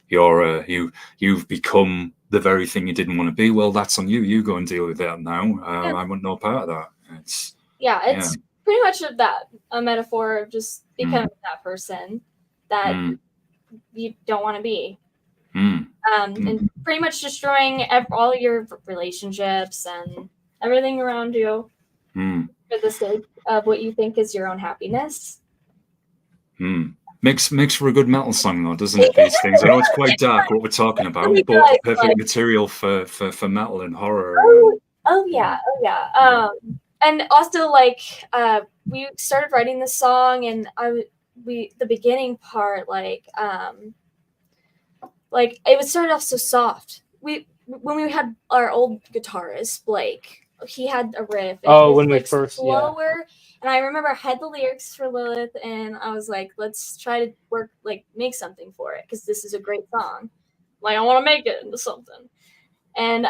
you've become the very thing you didn't want to be, well, that's on you. You go and deal with that now. I want no part of that. It's pretty much a metaphor of just becoming that person that you don't want to be. And pretty much destroying all your relationships and everything around you for the sake of what you think is your own happiness. Makes for a good metal song, though, doesn't it? These things. I know it's quite dark what we're talking about, but perfect material for metal and horror. Oh yeah. And also like we started writing the song, and the beginning part like it would start off so soft. When we had our old guitarist Blake, he had a riff. And Oh, it was, when we like, first, slower. And I remember I had the lyrics for Lilith, and I was like, let's try to make something for it, because this is a great song. Like, I want to make it into something. And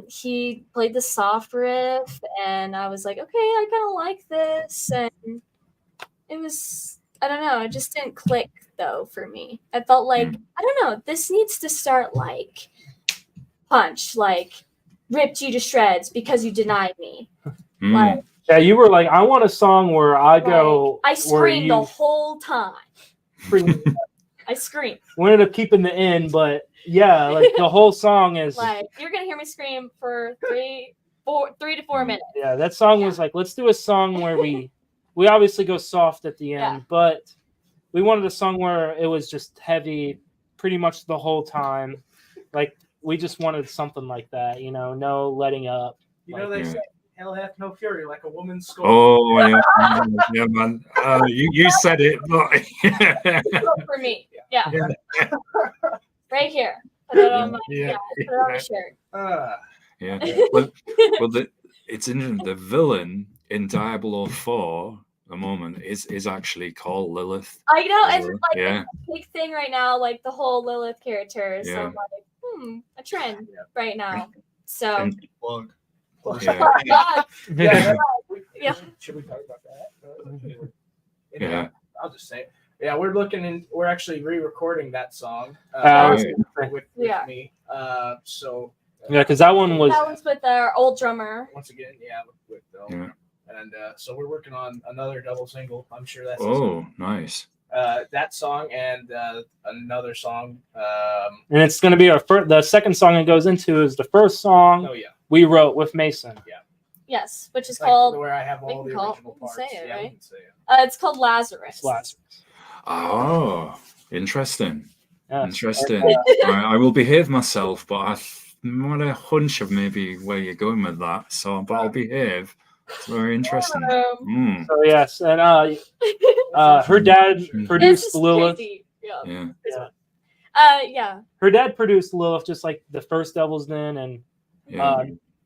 he played the soft riff, and I was like, okay, I kind of like this. And it was, I don't know, it just didn't click though for me. I felt like, I don't know, this needs to start like punch, like ripped you to shreds because you denied me. Like, yeah, you were like, I want a song where I go. I screamed the whole time. I screamed. We ended up keeping the end, but yeah, like the whole song is like, you're gonna hear me scream for 3 to 4 minutes. Yeah, that song was like, let's do a song where we obviously go soft at the end, but we wanted a song where it was just heavy pretty much the whole time. Like, we just wanted something like that, no letting up. You know, they say hell hath no fury like a woman's skull. Oh, yeah, man. You said it, but for me, yeah. Right here. Put it on my put it on my shirt. Well, it's interesting. The villain in Diablo 4, the moment, is actually called Lilith. I know, and like it's a big thing right now, like the whole Lilith character. So I'm like, a trend right now. So yeah. Should we talk about that? Yeah. I'll just say it. Yeah, we're actually re-recording that song with me. So because that one's with our old drummer. Once again, with Bill. And so we're working on another double single. I'm sure that's nice. That song and another song. And it's going to be the second song it goes into is the first song we wrote with Mason. Yeah. Yes, which is called where I have all the original parts. Say it, right? Say it. It's called Lazarus. Oh, interesting. Yes. Interesting. I will behave myself, but I had a hunch of maybe where you're going with that. So, but I'll behave. It's very interesting. So yes, and her dad produced Lilith. Yeah. Her dad produced Lilith, just like the first Devil's Den, and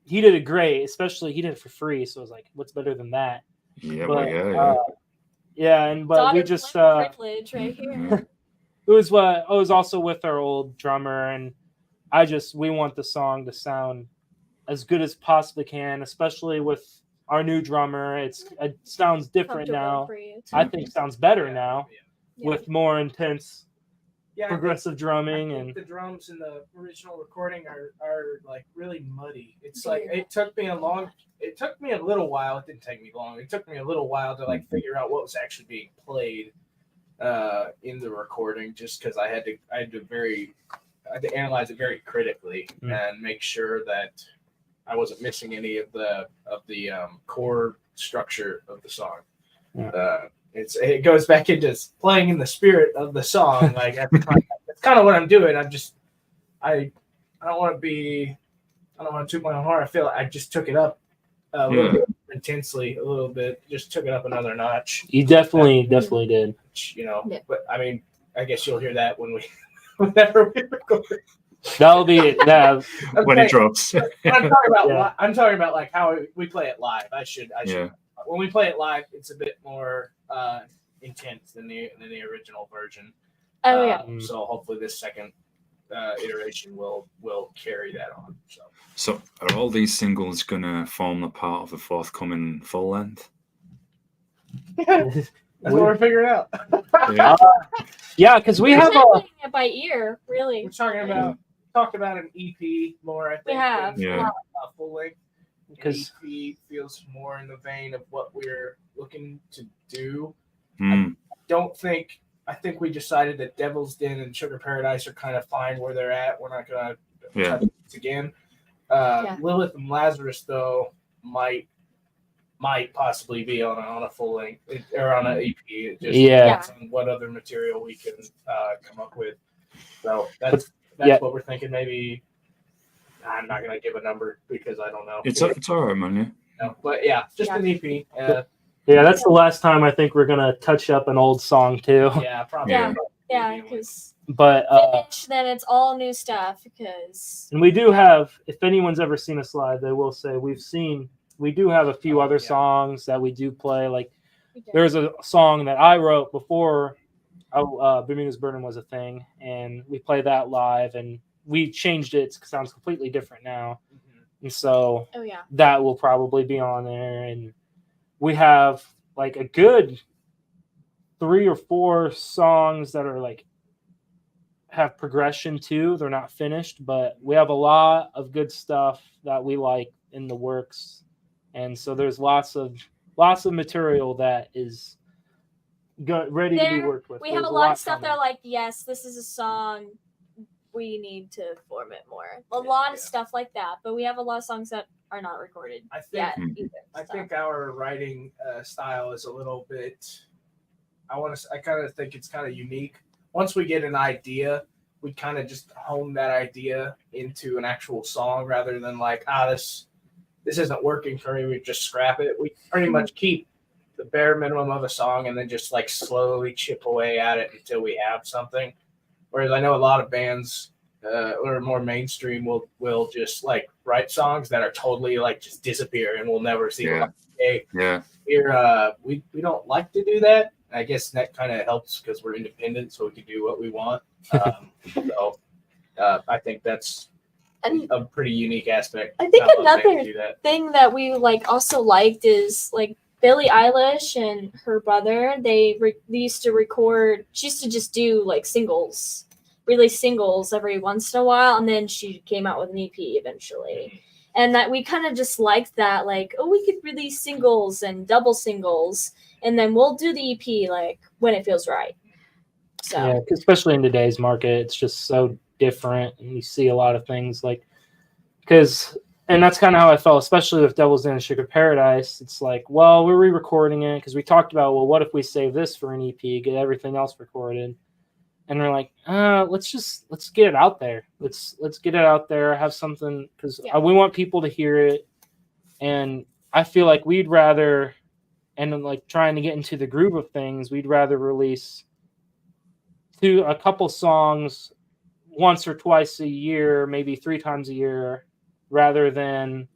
he did it great. Especially he did it for free, so it was like, what's better than that? Yeah, but, but we just privilege right here. It was also with our old drummer, and we want the song to sound as good as possibly can, especially with our new drummer. It sounds different now. I think it sounds better now with more intense progressive drumming, and the drums in the original recording are like really muddy. It's like it took me a little while. It didn't take me long. It took me a little while to like figure out what was actually being played in the recording, just because I had to analyze it very critically and make sure that I wasn't missing any of the core structure of the song. It goes back into playing in the spirit of the song. Like that's kind of what I'm doing. I don't want to toot my own horn. I feel like I just took it up a little bit intensely, a little bit. Just took it up another notch. You definitely did. But I mean, I guess you'll hear that whenever we record. That'll be it. When it drops. I'm talking about like how we play it live. I should. When we play it live, it's a bit more intense than the original version. So hopefully this second iteration will carry that on. So are all these singles going to form the part of the forthcoming full length? That's what we're figuring out. Because we have it by ear, really. We're talked about an EP more. I think we have a full length. Because EP feels more in the vein of what we're looking to do. I think we decided that Devil's Den and Sugar Paradise are kind of fine where they're at. We're not going to touch it again. Lilith and Lazarus, though, might possibly be on a full length or on an EP. It just depends on what other material we can come up with. So that's what we're thinking. Maybe I'm not gonna give a number because I don't know. It's all right, man. Yeah. No, but yeah, just an EP. Yeah, that's the last time I think we're gonna touch up an old song too. Yeah, probably. Yeah, because but then it's all new stuff. Because and we do have, if anyone's ever seen us live, they will say we do have a few other songs that we do play. Like there's a song that I wrote before Bermuda'S Burning was a thing, and we play that live, and we changed it. It sounds completely different now, and so that will probably be on there. And we have like a good 3 or 4 songs that are like have progression too. They're not finished, but we have a lot of good stuff that we like in the works, and so there's lots of material that is ready to be worked with. We have a lot of stuff that are like, yes, this is a song. We need to form it more. A lot of stuff like that, but we have a lot of songs that are not recorded yet either. I think our writing style is a little bit. I kind of think it's kind of unique. Once we get an idea, we kind of just hone that idea into an actual song rather than like, this isn't working for me. We just scrap it. We pretty much keep the bare minimum of a song and then just like slowly chip away at it until we have something. Whereas I know a lot of bands or more mainstream will just like write songs that are totally like just disappear and we'll never see them. We don't like to do that. I guess that kind of helps because we're independent, so we can do what we want. I think that's a pretty unique aspect. I think another thing that we like also liked is like Billie Eilish and her brother. They used to record. She used to just do like release singles every once in a while, and then she came out with an EP eventually. And that we kind of just liked that, like, we could release singles and double singles, and then we'll do the EP like when it feels right. So yeah, especially in today's market, it's just so different, and you see a lot of things like and that's kind of how I felt, especially with Devil's Den and Sugar Paradise. It's like, well, we're re-recording it because we talked about, well, what if we save this for an EP, get everything else recorded, and we're like, let's get it out there. Let's get it out there. Have something because we want people to hear it, and I feel like we'd rather, and like trying to get into the groove of things, we'd rather release a couple songs once or twice a year, maybe 3 times a year, rather than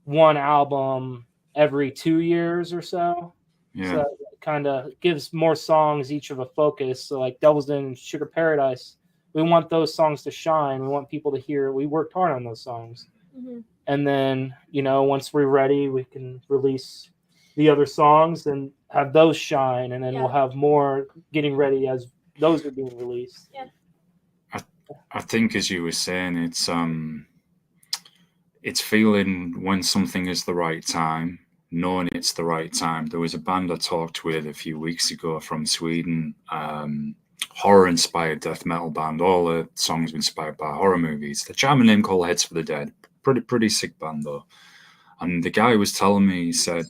one album every 2 years or so. Yeah. So it kind of gives more songs each of a focus. So like Devil's Den and Sugar Paradise, we want those songs to shine. We want people to hear it. We worked hard on those songs. Mm-hmm. And then, once we're ready, we can release the other songs and have those shine. And then we'll have more getting ready as those are being released. Yeah. I think, as you were saying, it's feeling when something is the right time, knowing it's the right time. There was a band I talked with a few weeks ago from Sweden, horror-inspired death metal band. All the songs were inspired by horror movies. The charming name called Heads for the Dead. Pretty sick band though. And the guy was telling me, he said,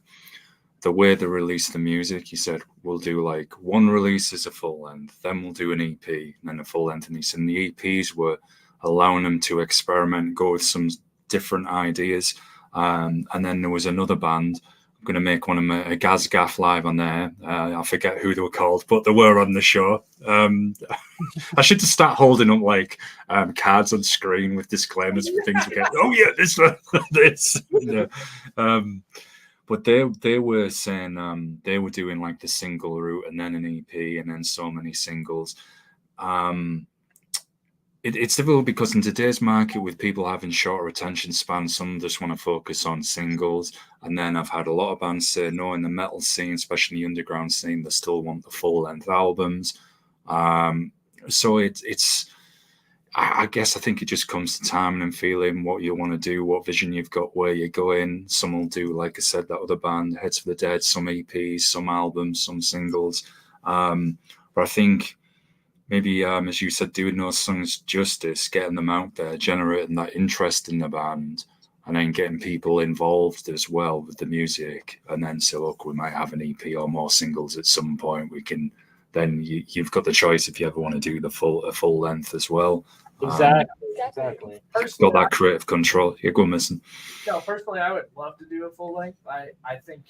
the way they release the music, he said, we'll do like one release as a full length, then we'll do an EP, and then a full length. And he said the EPs were allowing them to experiment, go with some different ideas. And then there was another band. I'm going to make one of my a Gaz Gaff live on there. I forget who they were called, but they were on the show. I should just start holding up like cards on screen with disclaimers for things we get. Oh yeah, this. Yeah. But they were saying they were doing like the single route and then an EP and then so many singles. It's difficult because in today's market, with people having shorter attention spans, some just want to focus on singles. And then I've had a lot of bands say, no, in the metal scene, especially the underground scene, they still want the full-length albums. So I guess I think it just comes to timing and feeling what you want to do, what vision you've got, where you're going. Some will do, like I said, that other band, Heads for the Dead, some EPs, some albums, some singles. But I think maybe, as you said, doing those songs justice, getting them out there, generating that interest in the band, and then getting people involved as well with the music. And then say, look, we might have an EP or more singles at some point. We can, then you've got the choice if you ever want to do a full length as well. Exactly. Got that creative control. You're going missing. No, personally, I would love to do a full length. I think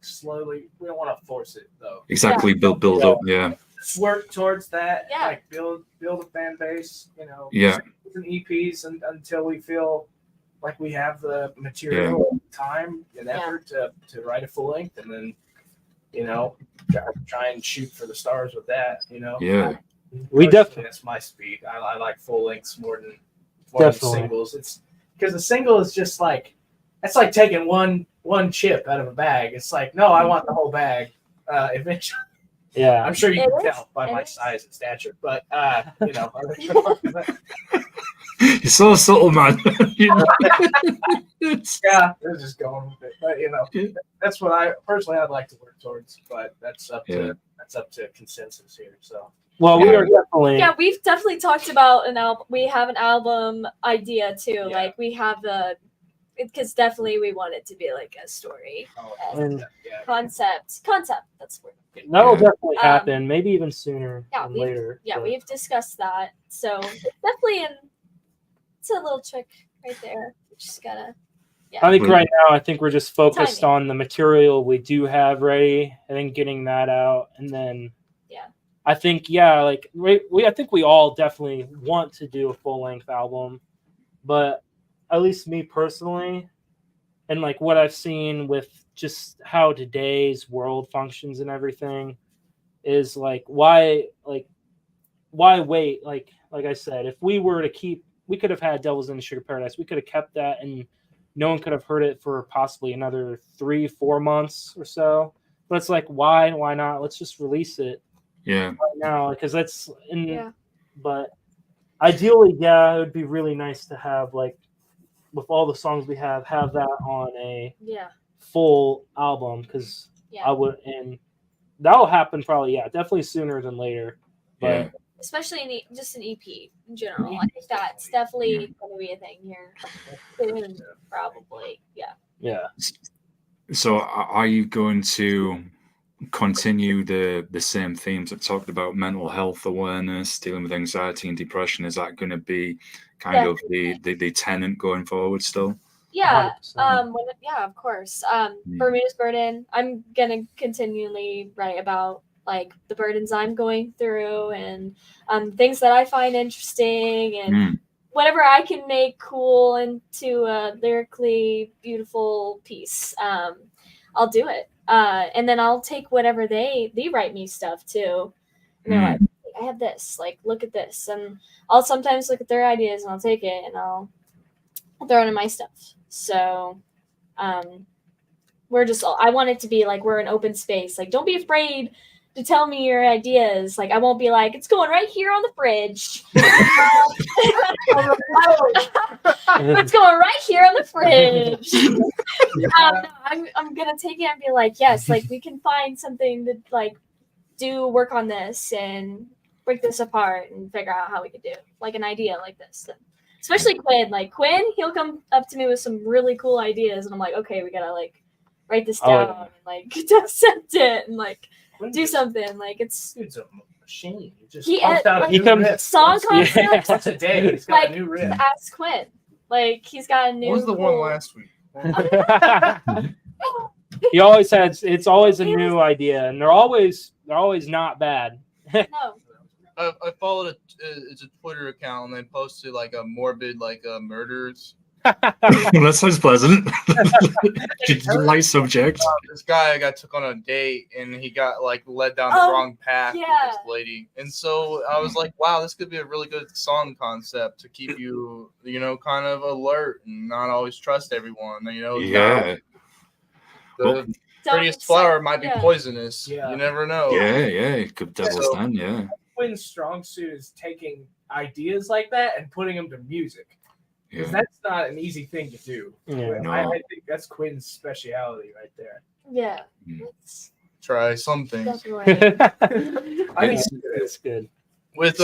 slowly. We don't want to force it though. Exactly. Build up. Yeah. Work towards that. Yeah. Like build a fan base. Yeah. And EPs until we feel like we have the material, time, and effort to write a full length, and then try and shoot for the stars with that. Yeah. We definitely. That's my speed. I like full lengths more than singles. It's because the single is just like it's like taking one chip out of a bag. It's like no, I want the whole bag. Eventually. Yeah, I'm sure you can tell by my size and stature, but You're so subtle, man. Yeah, they're just going with it. But that's what I'd like to work towards. But that's up to consensus here. So well, we are definitely we've definitely talked about an album. We have an album idea too. Yeah. Like we have because definitely we want it to be like a story concept. That's where that'll definitely happen. Maybe even sooner than later. Yeah, we've discussed that. So definitely, it's a little trick right there. We just gotta. Yeah. I think right now, we're just focused on the material we do have ready, and then getting that out, and then. I think I think we all definitely want to do a full length album, but at least me personally, and like what I've seen with just how today's world functions and everything, is like why wait? Like I said, if we were to keep, we could have had Devils in the Sugar Paradise. We could have kept that, and no one could have heard it for possibly another 3-4 months or so. But it's like, why not? Let's just release it. Yeah. Right now, because that's but ideally, it would be really nice to have like with all the songs we have that on a full album, because I would, and that will happen probably definitely sooner than later. But especially just an EP in general, I think that's definitely going to be a thing here soon, probably. Yeah. So, are you going to continue the same themes that talked about mental health awareness, dealing with anxiety and depression? Is that going to be kind of the tenant going forward still? Yeah. Of course. Bermuda'S burden. I'm gonna continually write about like the burdens I'm going through and things that I find interesting and whatever I can make cool into a lyrically beautiful piece. I'll do it. And then I'll take whatever they write me stuff too. And they're like, I have this, like, look at this. And I'll sometimes look at their ideas and I'll take it and I'll throw it in my stuff. So I want it to be like, we're an open space. Like, don't be afraid to tell me your ideas. Like, I won't be like, it's going right here on the fridge. It's going right here on the fridge. I'm gonna take it and be like, yes, like we can find something to like do work on this and break this apart and figure out how we could do like an idea like this. And especially Quinn. Like Quinn, he'll come up to me with some really cool ideas, and I'm like, okay, we gotta like write this down and like dissect it and like do something. Like it's a machine. He comes song concepts once a day. He's got a new riff. Ask Quinn. Like he's got a new. What was the one last week? He always has. It's always a new idea, and they're always not bad. No. I followed it's a Twitter account, and they posted like a morbid murders. That sounds pleasant. Light subject. This guy got took on a date, and he got like led down the wrong path with this lady, and so I was like, "Wow, this could be a really good song concept to keep you, kind of alert and not always trust everyone." The prettiest flower might be poisonous. Yeah. You never know. Yeah, it could double stand. Yeah. Quinn's strong suit is taking ideas like that and putting them to music. Because that's not an easy thing to do. Yeah. I think that's Quinn's speciality right there. Yeah. Try some things. I think it's good. With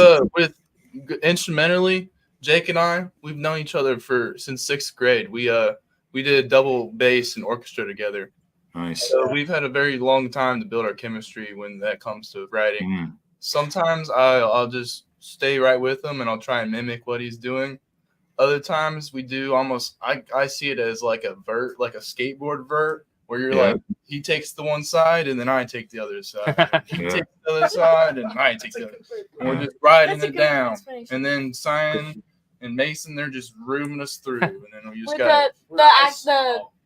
instrumentally, Jake and I, we've known each other since 6th grade. We did double bass and orchestra together. Nice. So we've had a very long time to build our chemistry when that comes to writing. Sometimes I'll just stay right with him and I'll try and mimic what he's doing. Other times we do almost, I see it as like a vert, like a skateboard vert, where you're like, he takes the one side and then I take the other side. He takes the other side and I take the other. And we're just riding it down. And then Cyan and Mason, they're just rooming us through. And then we just got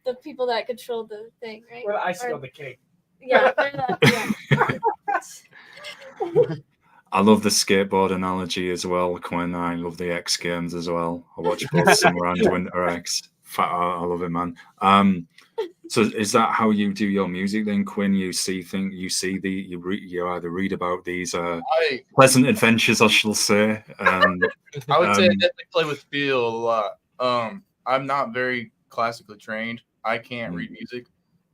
the people that control the thing, right? We're the icing on the cake. Yeah, they're I love the skateboard analogy as well, Quinn. I love the X Games as well. I watch both Summer and Winter X. I love it, man. So is that how you do your music then, Quinn? You you either read about these pleasant adventures, I shall say. I would say I definitely play with feel a lot. I'm not very classically trained. I can't read music,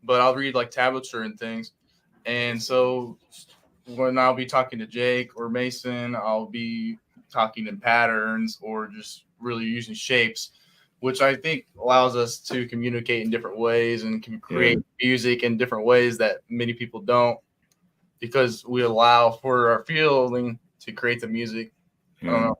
but I'll read like tablature and things. And so when I'll be talking to Jake or Mason, I'll be talking in patterns or just really using shapes, which I think allows us to communicate in different ways and can create music in different ways that many people don't, because we allow for our feeling to create the music. I don't know.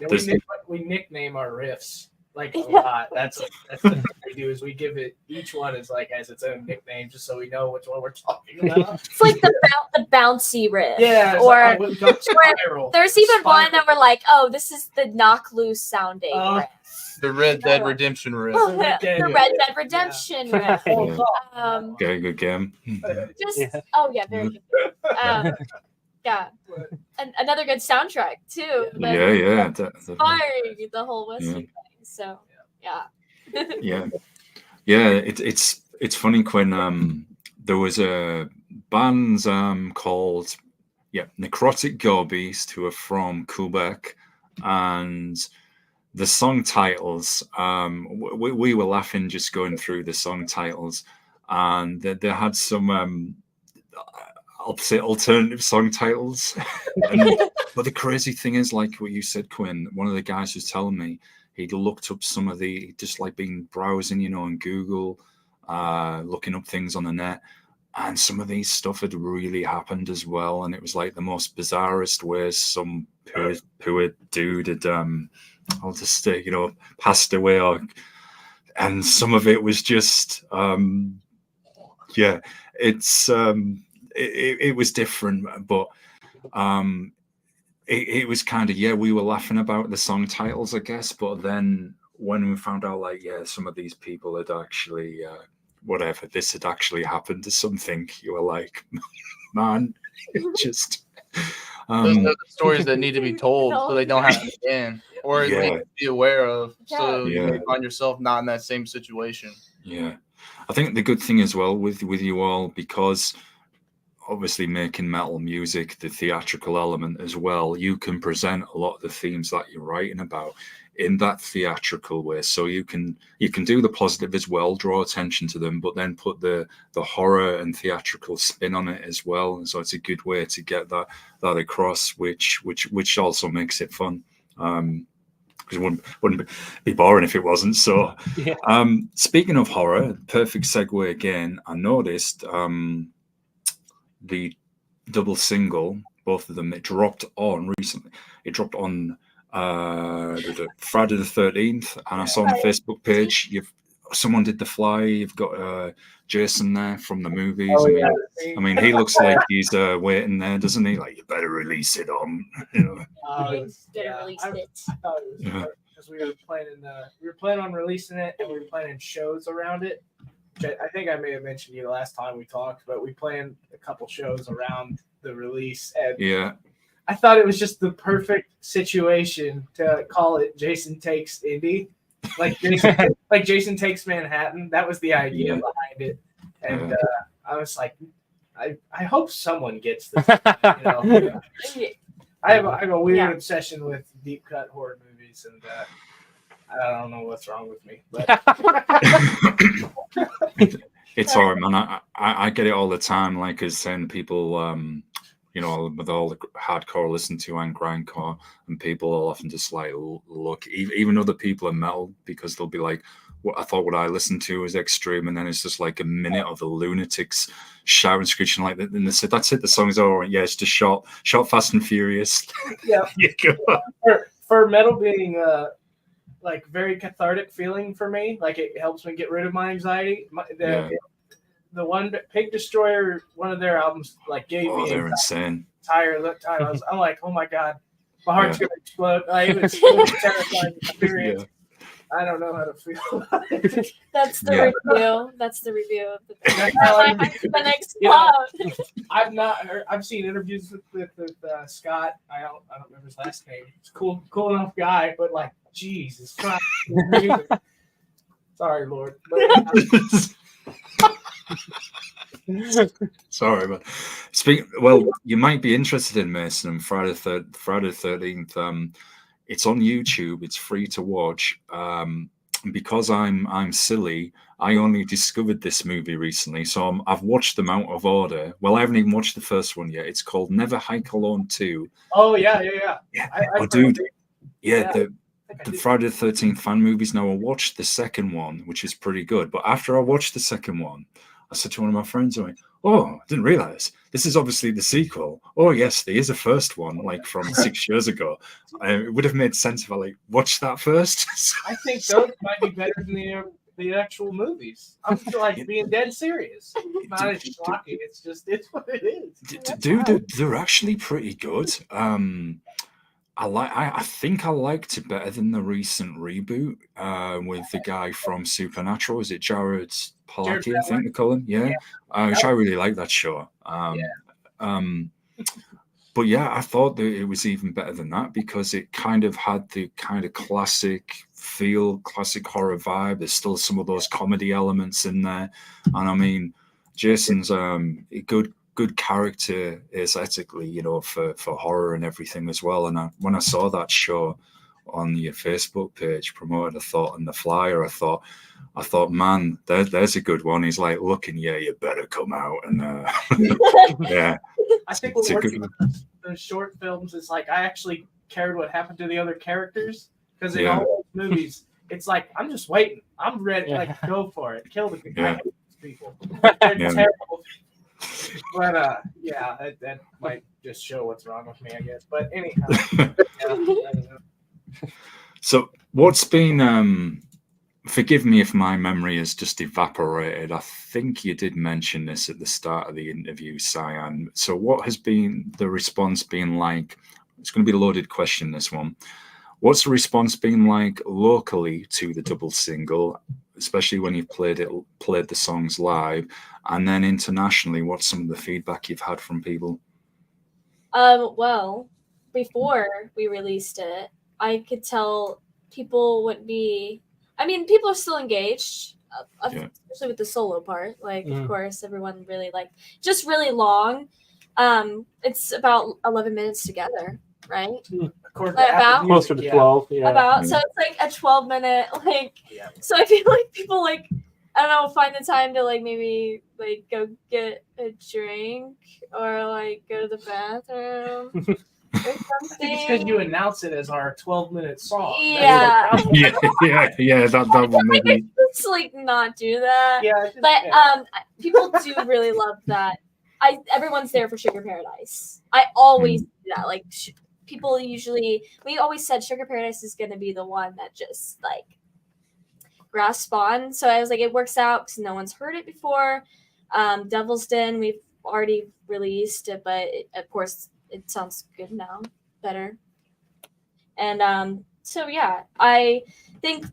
Yeah, we nickname our riffs like a lot. That's the thing we do, is we give it, each one is like has its own nickname just so we know which one we're talking about. It's like the bouncy riff. Yeah. Or spiral. There's even one that we're like, oh, this is the knock loose sounding riff. The Red Dead Redemption riff. The Red Dead Redemption riff. Okay, good game. Very good. Yeah, and another good soundtrack too. Yeah, inspiring the whole Western thing. So yeah. It's funny, Quinn. There was a band called Necrotic Gorbeast, who are from Quebec, and the song titles. We were laughing just going through the song titles, and they had some. I'll say alternative song titles. But the crazy thing is, like what you said, Quinn, one of the guys was telling me he'd looked up some of the, just like being browsing, on Google, looking up things on the net, and some of these stuff had really happened as well. And it was like the most bizarrest ways. Some poor dude had, I'll just say, passed away, and some of it was just, it was different, but it was kind of, we were laughing about the song titles, I guess, but then when we found out, like, some of these people had actually, this had actually happened to something, you were like, man, just... those are the stories that need to be told so they don't happen again, or at least be aware of, so you may find yourself not in that same situation. Yeah. I think the good thing as well with you all, because obviously making metal music, the theatrical element as well, you can present a lot of the themes that you're writing about in that theatrical way. So you can do the positive as well, draw attention to them, but then put the horror and theatrical spin on it as well. And so it's a good way to get that across, which also makes it fun. Because it wouldn't be boring if it wasn't. So speaking of horror, perfect segue again, I noticed the double single, both of them, it dropped on recently. It dropped on Friday the 13th, and I saw on the Facebook page someone did The Fly. You've got Jason there from the movies. I mean, he looks like he's waiting there, doesn't he? Like, you better release it on. Release it. Because we were planning on releasing it, and we were planning shows around it. I think I may have mentioned you the last time we talked, but we planned a couple shows around the release, and I thought it was just the perfect situation to call it Jason Takes Indy, like Jason Takes Manhattan. That was the idea behind it, and I was like, I hope someone gets this. I have a weird obsession with deep cut horror movies, and I don't know what's wrong with me, but it's all right, man. I get it all the time. Like, as saying, people, with all the hardcore I listen to and grindcore, and people will often just like look, even other people in metal, because they'll be like, what I listened to was extreme, and then it's just like a minute of the lunatics shouting, screeching like that. And they said, "That's it. The song's over." Yeah, it's just short, Fast and Furious. Yeah. For metal being like very cathartic feeling for me, like it helps me get rid of my anxiety. The one Pig Destroyer, one of their albums, like gave me they're insane. I'm like, oh my god, my heart's gonna explode. Like, it was terrifying experience. I don't know how to feel about it. That's the review. That's the review of the next I've not heard. I've seen interviews with Scott. I don't remember his last name. He's cool enough guy, but like Jesus Christ. Sorry, Lord. Sorry, but you might be interested in Mason and Friday the 13th. It's on YouTube. It's free to watch. Because I'm silly, I only discovered this movie recently, so I've watched them out of order. Well, I haven't even watched the first one yet. It's called Never Hike Alone 2. Oh yeah. Dude. Yeah, the Friday the 13th fan movies. Now I watched the second one, which is pretty good. But after I watched the second one, I said to one of my friends, I went, "Oh, I didn't realize this is obviously the sequel." Oh, yes, there is a first one, like from 6 years ago. It would have made sense if I watched that first. I think those might be better than the actual movies. I'm like being dead serious. It's not as shocking. It's what it is. Dude, they're actually pretty good. I think I liked it better than the recent reboot with the guy from Supernatural. Is it Jared Padalecki? I think they call him. Yeah. Which I really like that show. But yeah, I thought that it was even better than that because it kind of had the kind of classic feel, classic horror vibe. There's still some of those comedy elements in there, and I mean, Jason's a good character aesthetically, for horror and everything as well. And when I saw that show on your Facebook page promoted, I thought on the flyer, I thought, man, there's a good one. He's like, looking, you better come out. And yeah, I think what works with those short films is like I actually cared what happened to the other characters because in all those movies, it's like I'm just waiting. I'm ready. Like go for it, kill the people. They're terrible. But that might just show what's wrong with me, I guess. But anyhow, I don't know. So what's been forgive me if my memory has just evaporated. I think you did mention this at the start of the interview, Cyan. So what has been the response been like? It's going to be a loaded question, this one. What's the response been like locally to the double single, especially when you've played the songs live, and then internationally? What's some of the feedback you've had from people? Well, before we released it, I could tell people would be. I mean, people are still engaged, especially with the solo part. Like, of course, everyone really just really long. It's about 11 minutes together, right? About closer to 12. Yeah. So it's like a 12-minute So I feel like people I don't know, find the time to maybe go get a drink or go to the bathroom. Or something. Because you announce it as our 12-minute song. Yeah. That would maybe just not do that. Yeah. But people do really love that. Everyone's there for Sugar Paradise. I always do that. People usually, we always said Sugar Paradise is going to be the one that just grasp on. So I was like, it works out because no one's heard it before. Devil's Den, we've already released it, but of course it sounds good now, better. And so yeah, I think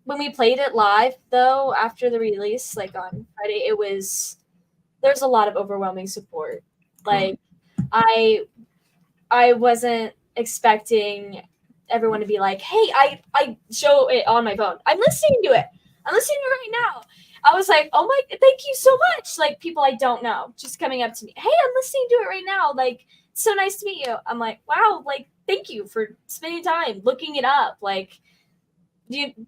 when we played it live though, after the release, on Friday, there's a lot of overwhelming support. I wasn't expecting everyone to be like, hey, I show it on my phone. I'm listening to it right now. I was like, oh my, thank you so much. People I don't know just coming up to me. Hey, I'm listening to it right now. So nice to meet you. I'm like, wow, thank you for spending time looking it up.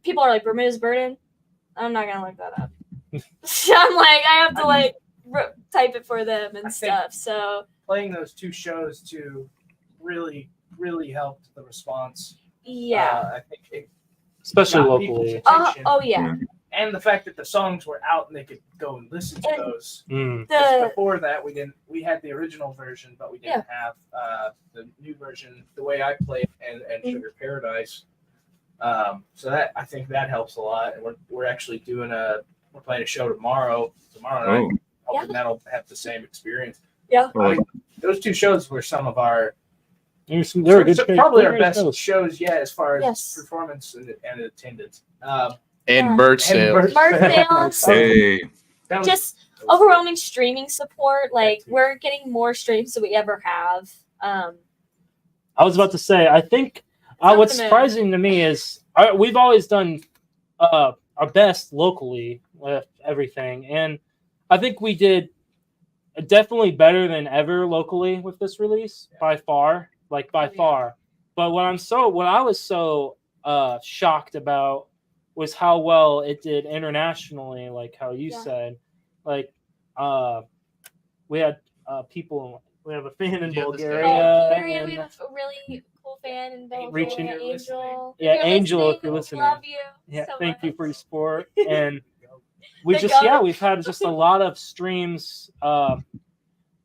People are like, Bermuda'S Burden? I'm not going to look that up. So I'm like, I have to type it for them and stuff. So playing those two shows too really, really helped the response. Yeah. I think especially locally. Oh yeah. and the fact that the songs were out and they could go and listen to those. Before that, we had the original version, but we didn't have the new version, the way I played, and Sugar Paradise. So that, I think that helps a lot. And we're actually we're playing a show tomorrow night. Hoping that'll have the same experience. Yeah. Those two shows were some of our probably our best shows yet as far as performance and attendance. And merch sales. Hey. Just overwhelming streaming support. Like, we're getting more streams than we ever have. I was about to say, I think what's surprising to me is we've always done our best locally with everything, and I think we did definitely better than ever locally with this release by far. But what I was so shocked about was how well it did internationally, like how you said. Like we had people. We have a fan in Bulgaria. We have a really cool fan in Bulgaria, Angel. Yeah, Angel, if you're listening. Love you. Yeah, so thank much. you for your support. And we've had just a lot of streams,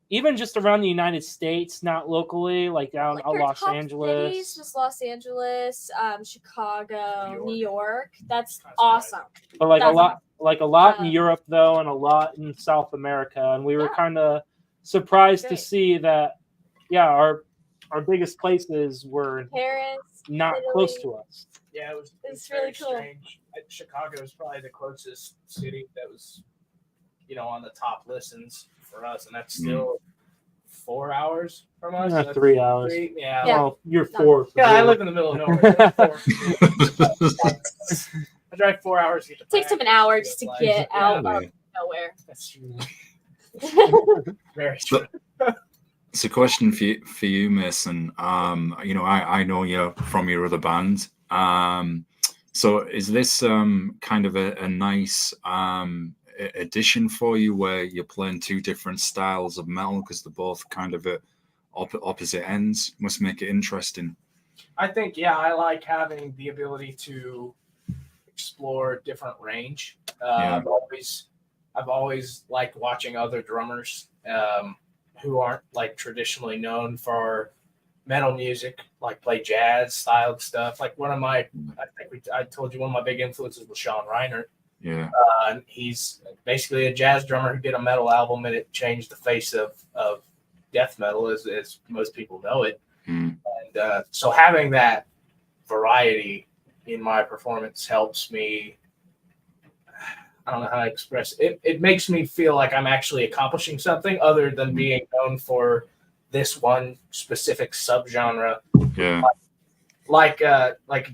even just around the United States, not locally, like down Los Angeles. Cities, just Los Angeles, Chicago, New York. That's awesome. But a lot in Europe though, and a lot in South America, and we were kind of surprised to see that. Yeah, our biggest places were Paris, not Italy. Close to us. Yeah, it was really cool. Strange. Chicago is probably the closest city that was, on the top listens for us, and that's still 4 hours from us. 3 hours. Yeah. Well, you're 4. Yeah, I live in the middle of nowhere. I drive 4 hours to get to Takes them an hour just to get out of nowhere. That's true. Very So, true. it's a question for you, Mason. I know you from your other band. So is this kind of a nice addition for you, where you're playing two different styles of metal because they're both kind of at opposite ends? Must make it interesting. I think, I like having the ability to explore different range. I've always liked watching other drummers who aren't like traditionally known for metal music, like play jazz styled stuff. Like I told you one of my big influences was Sean Reiner. Yeah. And he's basically a jazz drummer who did a metal album, and it changed the face of death metal as most people know it. And so having that variety in my performance helps me. I don't know how to express it. It makes me feel like I'm actually accomplishing something other than being known for this one specific subgenre. Yeah. Like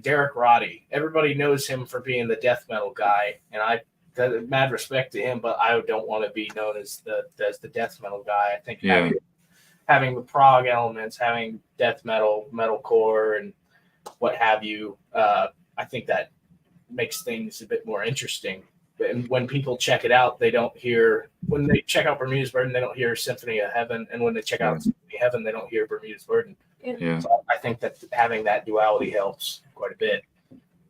Derek Roddy. Everybody knows him for being the death metal guy, and I mad respect to him, but I don't want to be known as the death metal guy. I think having the prog elements, having death metal, metalcore, and what have you, I think that makes things a bit more interesting. And when people check it out, when they check out Bermuda'S Burden, they don't hear Symphony of Heaven. And when they check out Symphony of Heaven, they don't hear Bermuda'S Burden. Yeah. So I think that having that duality helps quite a bit.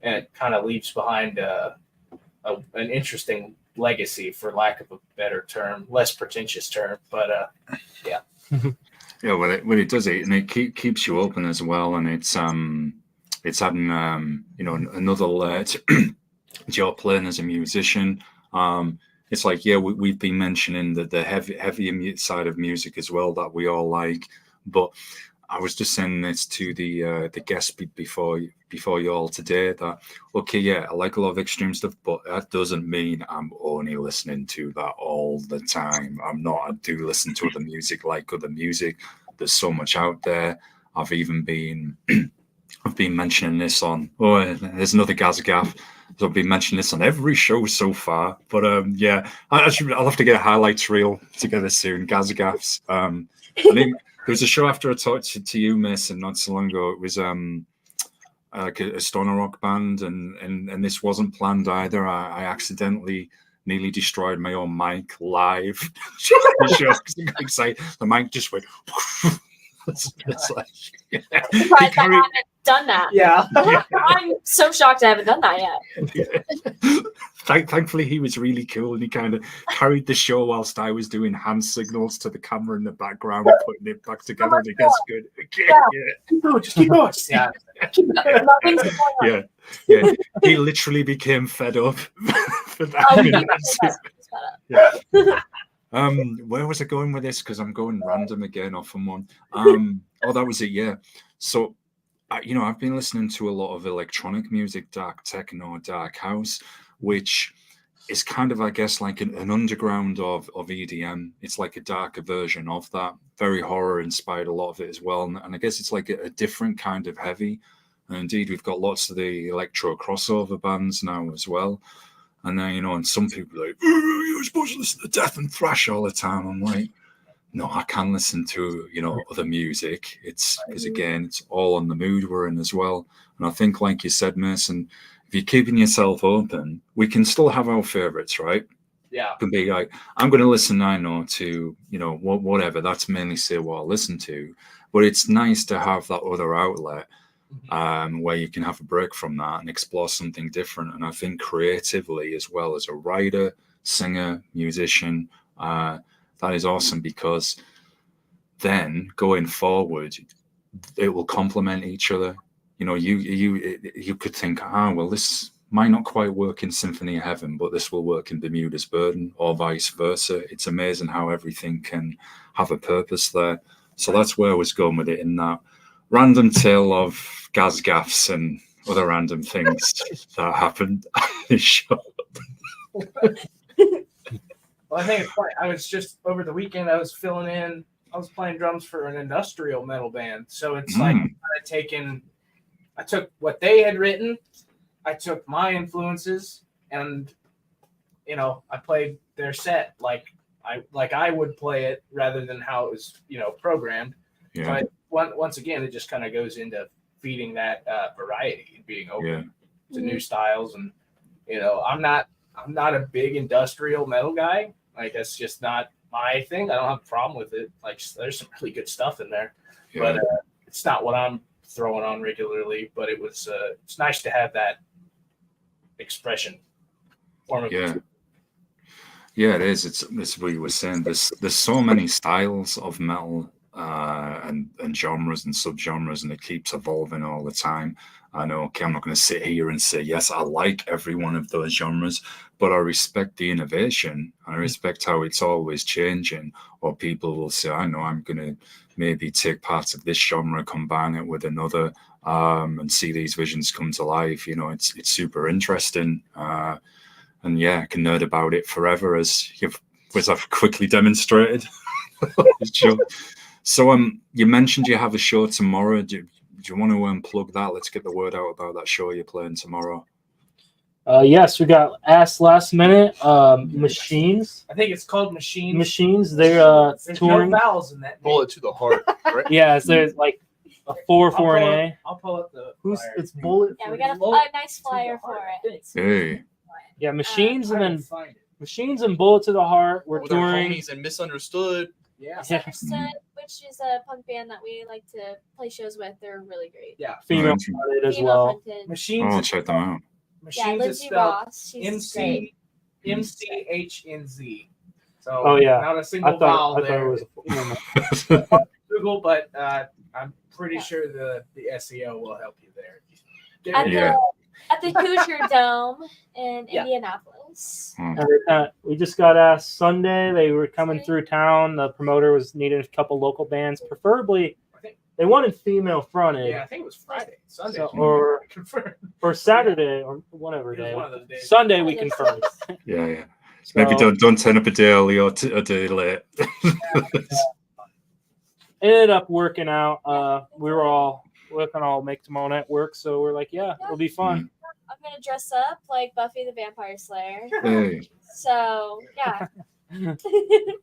And it kind of leaves behind an interesting legacy, for lack of a better term, less pretentious term. But yeah. Yeah, well, it does it, and it keeps you open as well, and it's adding another layer to your playing as a musician. It's like, we've been mentioning the heavier side of music as well that we all like, but I was just saying this to the guest before you all today, that I like a lot of extreme stuff, but that doesn't mean I'm only listening to that all the time. I'm not. I do listen to other music, like other music. There's so much out there. I've been mentioning this on. There's another Gazagaff. So I've been mentioning this on every show so far. But I'll have to get a highlights reel together soon. Gazagaffs. I think there was a show after I talked to you, Mason, not so long ago. It was like a stoner rock band, and this wasn't planned either. I accidentally nearly destroyed my own mic live. The mic just went. It's like, I haven't done that. Yeah. I'm so shocked I haven't done that yet. thankfully he was really cool, and he kind of carried the show whilst I was doing hand signals to the camera in the background, putting it back together, and it gets good. Just keep going. Yeah. He literally became fed up for that. Where was I going with this? Because I'm going random again off on one. That was it. Yeah. So, I've been listening to a lot of electronic music, dark techno, dark house, which is kind of, I guess, like an underground of EDM. It's like a darker version of that. Very horror inspired, a lot of it as well. And I guess it's like a different kind of heavy. And indeed, we've got lots of the electro crossover bands now as well. And then, and some people are like, you're supposed to listen to death and thrash all the time. I'm like, no, I can listen to, other music. It's because, again, it's all on the mood we're in as well. And I think, like you said, Mason, if you're keeping yourself open, we can still have our favorites, right? Yeah. It can be like, I'm going to listen, I know, to, whatever. That's mainly say what I listen to. But it's nice to have that other outlet where you can have a break from that and explore something different. And I think creatively, as well as a writer, singer, musician, that is awesome, because then going forward, it will complement each other. You could think, well, this might not quite work in Symphony of Heaven, but this will work in Bermuda's Burden, or vice versa. It's amazing how everything can have a purpose there. So that's where I was going with it, in that random tale of gas gaffs and other random things that happened on this show. Well, I think it's funny. I was just over the weekend, I was playing drums for an industrial metal band. So it's like I took what they had written, I took my influences, and I played their set like I would play it, rather than how it was programmed. Yeah. But once again, it just kind of goes into feeding that variety and being open to new styles. And I'm not a big industrial metal guy. Like, that's just not my thing. I don't have a problem with it. Like, there's some really good stuff in there, but it's not what I'm throwing on regularly. But it was it's nice to have that expression form of it is. It's what you were saying. There's so many styles of metal and genres and subgenres, and it keeps evolving all the time. I know, I'm not going to sit here and say, yes, I like every one of those genres, but I respect the innovation. I respect how it's always changing. Or people will say, I know, I'm going to maybe take parts of this genre, combine it with another, and see these visions come to life. It's super interesting. And I can nerd about it forever, as I've quickly demonstrated. Sure. So you mentioned you have a show tomorrow. Do you want to plug that? Let's get the word out about that show you're playing tomorrow. Yes, we got Asked Last Minute. Machines. I think it's called Machines. Machines. They're There's touring. No vowels in that. Bullet to the heart. Right? Yeah, so there's like a 4 and A. I'll pull up the. It's Bullet. Yeah, we got a nice flyer for it. Hey. Yeah, Machines, and then Machines and Bullet to the Heart. We're touring. Homies and Misunderstood. Yeah. Misunderstood, which is a punk band that we like to play shows with. They're really great. Yeah. Female fronted as well. Machines. Oh, check them out. Yeah, Machines is Lindsay spelled Ross. She's great. MCHNZ. So not a I single vowel thought there. it was Google, but I'm pretty sure the SEO will help you there. At the Couture Dome in Indianapolis. We just got asked Sunday. They were coming through town. The promoter was needing a couple local bands, preferably. They wanted female fronted. Yeah, I think it was Friday, Sunday, or Saturday, or whatever day. One of those days. Sunday we confirmed. Yeah. So, maybe don't turn up a day early or a day late. Ended up working out. We can all make tomorrow night work, so we're like, it'll be fun. I'm gonna dress up like Buffy the Vampire Slayer. Hey. So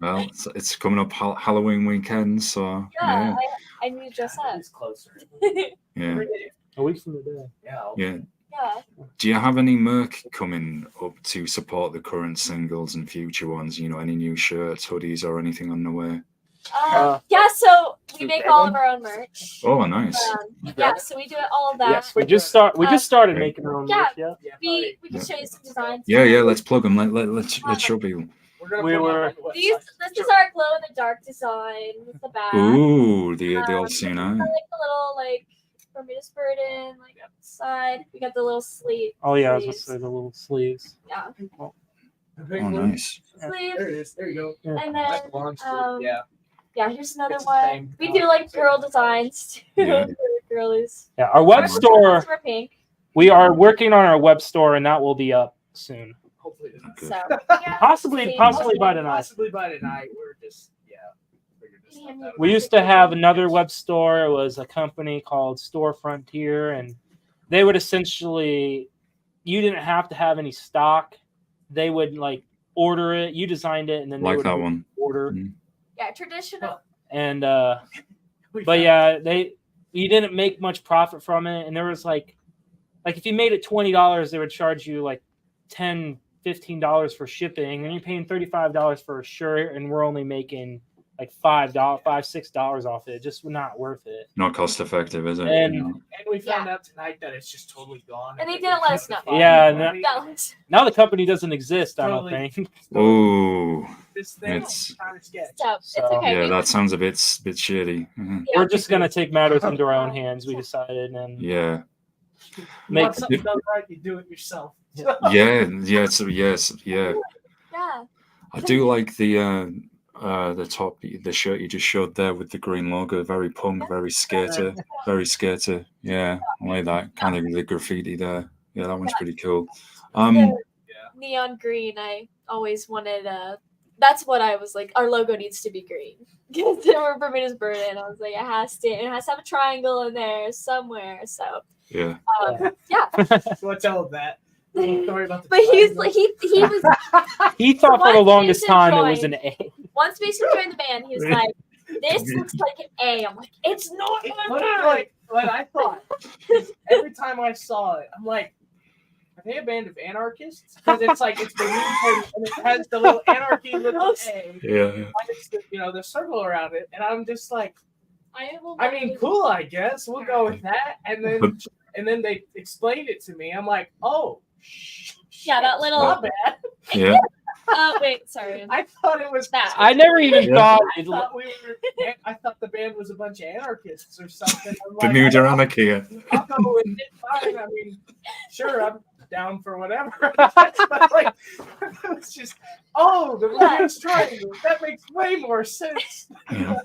Well, it's coming up Halloween weekend, so I need to dress up. It's closer. Yeah. A week from today. Yeah. Do you have any merch coming up to support the current singles and future ones? Any new shirts, hoodies, or anything on the way? Yeah, so we make all of our own merch. Oh, nice. Yeah, so we do all of that. Yes, we just started making our own merch. Yeah. We can show you some designs. Yeah, let's plug them. Let's show people. This is our glow in the dark design with the back. Ooh, the old scene. Like the little Bermuda'S burden, like up the side. We got the little sleeve. Oh yeah, I was gonna say the little sleeves. Yeah. Oh, nice. Sleeve. There it is. There you go. And then yeah, here's another It's the one. same We do like girl designs too. Yeah. Girlies. Yeah, our web store. We're pink. We are working on our web store, and that will be up soon. Hopefully tonight. So yeah, Possibly by tonight. Possibly by tonight. We're just figured this stuff out. We used to have another web store. It was a company called Store Frontier, and they would essentially, you didn't have to have any stock. They would like order it. You designed it, and then they Like would that one. order. Mm-hmm. Yeah, traditional. And but yeah, you didn't make much profit from it, and there was like if you made it $20, they would charge you like $10-15 for shipping, and you're paying $35 for a shirt, and we're only making like $5-6 off it. Just not worth it. Not cost effective, is it? And we found out tonight that it's just totally gone. And they didn't let us know. Yeah, No. now the company doesn't exist. I don't Totally. think. Oh, This thing It's- is kind of sketch. So it's So, okay. yeah, that sounds a bit shady. Mhm. Yeah. We're just gonna take matters into our own hands. We decided, and Yeah, You make want something done right, you do it yourself. yes. Yeah. I do like the top, the shirt you just showed there with the green logo. Very punk, very skater, very skater. Yeah, I like that kind of the graffiti there. Yeah, that one's pretty cool. Neon green. I always wanted that's what I was like. Our logo needs to be green. Because we're Bermuda'S burden. I was like, it has to have a triangle in there somewhere. So Yeah, yeah. So I tell him that. Story about the But he's triangle. like he was he thought for the Once longest Mason time it joined- was an A. once Mason joined the band, he was like, this looks like an A. I'm like, it's not It an looked A. like what I thought. 'Cause every time I saw it, I'm like, are they a band of anarchists? Because it's like it's Bermuda and it has the little anarchy little A. yeah. And it's the, the circle around it, and I'm just like, I mean, cool, I guess we'll go with that. And then they explained it to me. I'm like, oh, Yeah, that little. not bad. Yeah, Wait, sorry. I thought it was That. I never even Yeah. thought. I thought the band was a bunch of anarchists or something. I'm like, Bermuda Anarchy. I'll go with it. Fine. I mean, sure, I'm down for whatever. But like, it was just, the Bermuda's triangle. That makes way more sense. Yeah.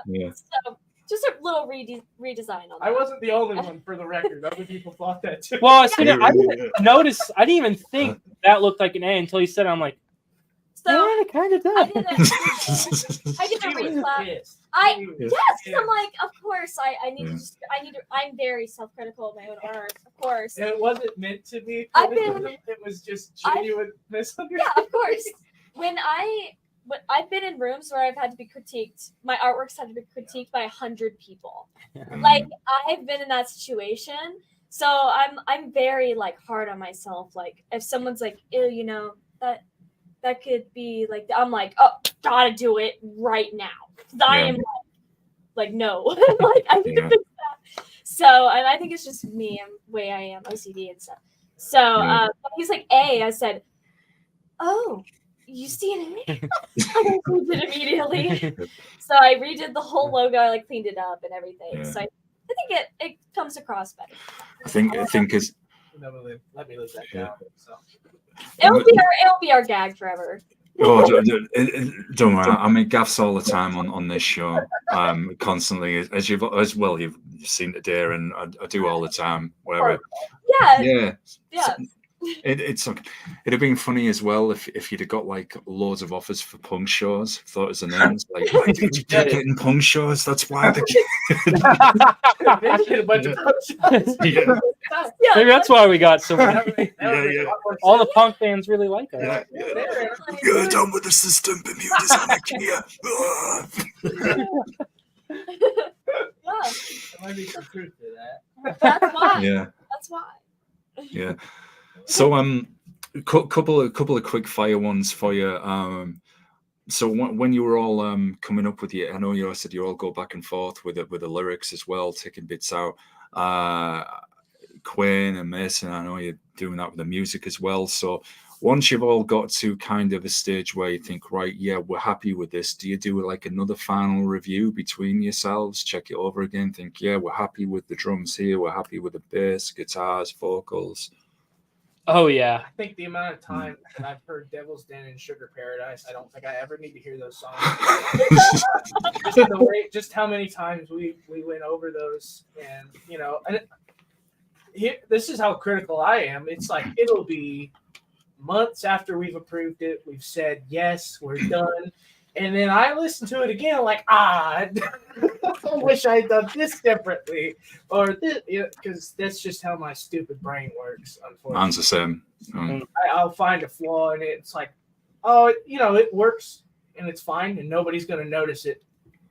Yeah. So just a little redesign on that. I wasn't the only one, for the record. Other people thought that too. Well, I didn't notice. I didn't even think that looked like an A until you said it. I'm like, So yeah, it kind of I does. didn't. I She didn't was reclap. pissed. Yes, I'm like, of course. I need to. I'm very self-critical of my own art, of course. And it wasn't meant to be. I've been- It was just genuine misunderstanding. Yeah, of course. When I've been in rooms where I've had to be critiqued. My artwork's had to be critiqued by 100 people. Like I've been in that situation, so I'm very like hard on myself. Like if someone's like, ew, that could be like, I'm like, oh, gotta do it right now. I am like no, like I need to fix that. So, and I think it's just me and the way I am, OCD and stuff. So he's like, A. I said, oh. You see it? I cleaned it immediately. So I redid the whole logo. I like cleaned it up and everything. Yeah. So I think it comes across better. I think it's Let me live that down. So. It'll be our gag forever. Oh, don't worry. I make gaffes all the time on this show, constantly. As you've seen today, and I do all the time. Whatever. Yeah. It's like it'd have been funny as well if you'd have got like loads of offers for punk shows. Thought as the names like, why did you keep getting punk shows? That's why They get a bunch of yeah. Maybe that's why we got so many. Yeah. All the punk fans really like us. You're done with the system, Bermuda's Anarchy. Yeah. There might be some truth to that. That's why. Yeah. That's why. Yeah. So couple of quick fire ones for you. So when you were all coming up with it, I know you said you all go back and forth with the lyrics as well, taking bits out. Quinn and Mason, I know you're doing that with the music as well. So once you've all got to kind of a stage where you think, right, yeah, we're happy with this, do you do like another final review between yourselves, check it over again, think, yeah, we're happy with the drums here, we're happy with the bass, guitars, vocals? Oh yeah. I think the amount of time that I've heard Devil's Den and Sugar Paradise, I don't think I ever need to hear those songs. Just how many times we went over those, and this is how critical I am. It's like it'll be months after we've approved it, we've said yes, we're done, and then I listen to it again, like I wish I had done this differently, or this, because that's just how my stupid brain works. Unfortunately, Mine's the same. I'll find a flaw in it. It's like, oh, it works and it's fine, and nobody's gonna notice it,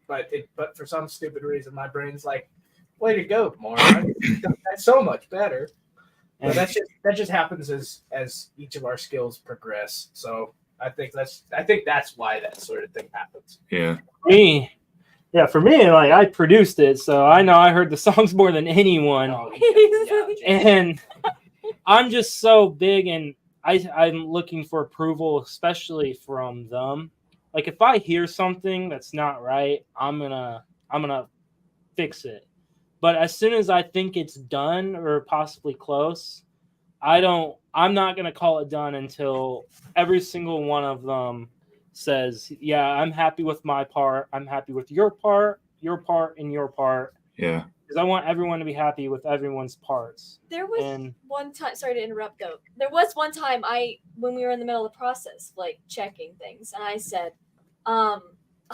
but for some stupid reason, my brain's like, way to go, Mara. That's so much better. But that just happens as each of our skills progress. So I think that's why that sort of thing happens. Yeah. For me, like I produced it, so I know I heard the songs more than anyone. And I'm just so big, and I'm looking for approval, especially from them. Like if I hear something that's not right, I'm gonna fix it. But as soon as I think it's done or possibly close, I'm not going to call it done until every single one of them says, yeah, I'm happy with my part. I'm happy with your part, and your part. Yeah. Because I want everyone to be happy with everyone's parts. There was one time, sorry to interrupt though. There was one time when we were in the middle of the process, like checking things, and I said, I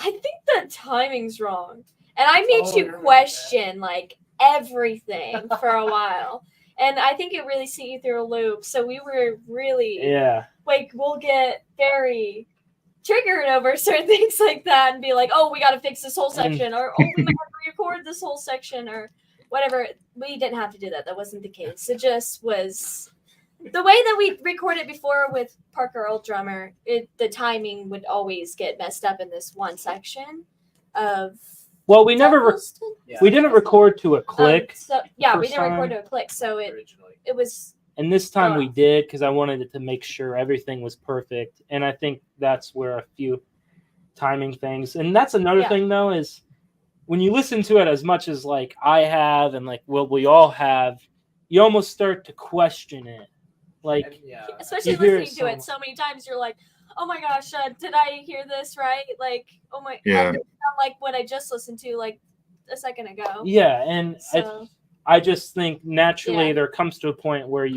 think the timing's wrong. And I made you question like everything for a while. And I think it really sent you through a loop. So we were really like we'll get very triggered over certain things like that and be like, oh, we gotta fix this whole section, or oh, we might have to record this whole section or whatever. We didn't have to do that. That wasn't the case. It just was the way that we recorded before with Parker, old drummer, the timing would always get messed up in this one section of. Well, we didn't record to a click. We didn't record to a click. So it was. And this time we did, because I wanted it to make sure everything was perfect. And I think that's where a few timing things. And that's another thing, though, is when you listen to it as much as like I have and like we all have, you almost start to question it. Like, especially listening to it so many times, you're like, oh my gosh, did I hear this right? Like, oh my, not like what I just listened to like a second ago. Yeah, and I just think naturally there comes to a point where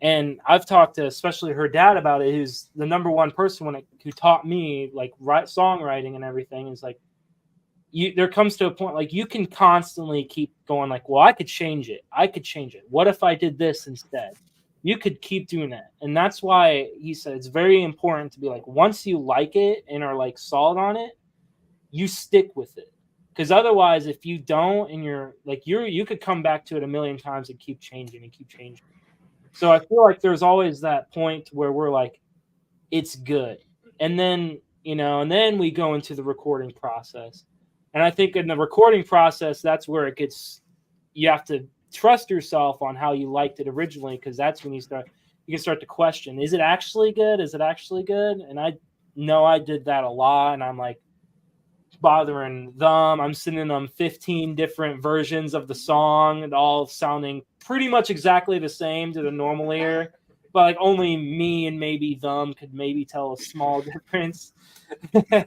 and I've talked to especially her dad about it, who's the number one person who taught me like songwriting and everything. Is like, there comes to a point like you can constantly keep going like, well, I could change it. What if I did this instead? You could keep doing that. And that's why he said it's very important to be like, once you like it and are like solid on it, you stick with it. Because otherwise, if you don't, and you're like, you could come back to it a million times and keep changing. So I feel like there's always that point where we're like, it's good. And then, and then we go into the recording process. And I think in the recording process, that's where you have to trust yourself on how you liked it originally, because that's when you can start to question, is it actually good? And I know I did that a lot, and I'm like bothering them. I'm sending them 15 different versions of the song and all sounding pretty much exactly the same to the normal ear, but like only me and maybe them could maybe tell a small difference.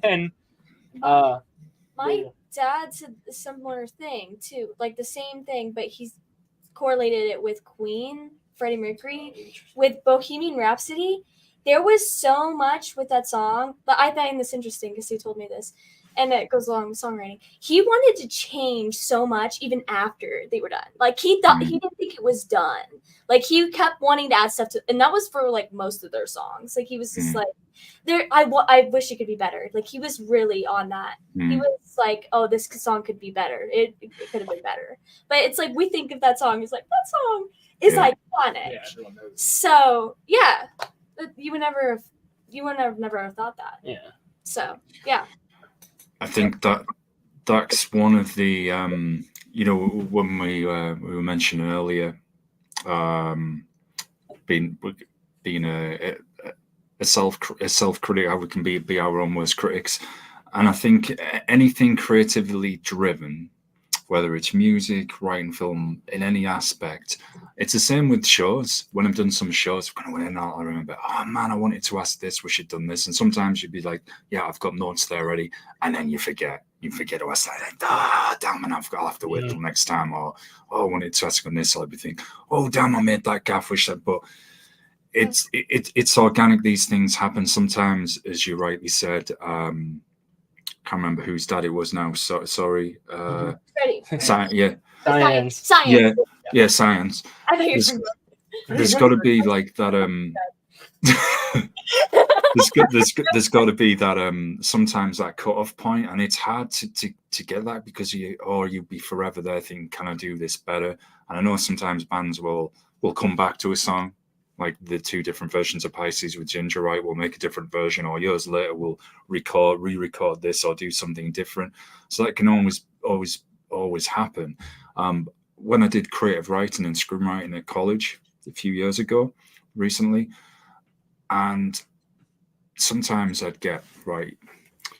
And my dad said a similar thing too, like the same thing, but he's correlated it with Queen, Freddie Mercury, with Bohemian Rhapsody. There was so much with that song, but I find this interesting because he told me this, and it goes along with songwriting. He wanted to change so much even after they were done. Like he didn't think it was done. Like he kept wanting to add stuff to, and that was for like most of their songs. Like he was just like, I wish it could be better. Like he was really on that. He was like, oh, this song could be better. It could have been better. But it's like we think of that song as like that song is iconic. Yeah, everyone knows. So yeah, you would never have thought that. Yeah. So yeah, I think that's one of the when we were mentioning earlier, being a self critic, how we can be our own worst critics. And I think anything creatively driven, whether it's music, writing, film, in any aspect, it's the same with shows. When I've done some shows, I remember, oh man, I wanted to ask this, we should have done this. And sometimes you'd be like, yeah, I've got notes there already. And then you forget to ask that. Damn, and I'll have to wait till next time. Or, oh, I wanted to ask on this. I'll be thinking, oh, damn, I made that gaff, wish that. But it's organic. These things happen sometimes, as you rightly said. Can't remember whose dad it was now. So sorry. Science. Yeah, science. I know you're there's got to be like that. There's got to be that. Sometimes that cut-off point, and it's hard to get that because you'll be forever there thinking, can I do this better? And I know sometimes bands will come back to a song. Like the two different versions of Pisces with Ginger, right? We'll make a different version, or years later we'll re-record this or do something different. So that can always happen. When I did creative writing and screenwriting at college a few years ago, recently, and sometimes I'd get, right,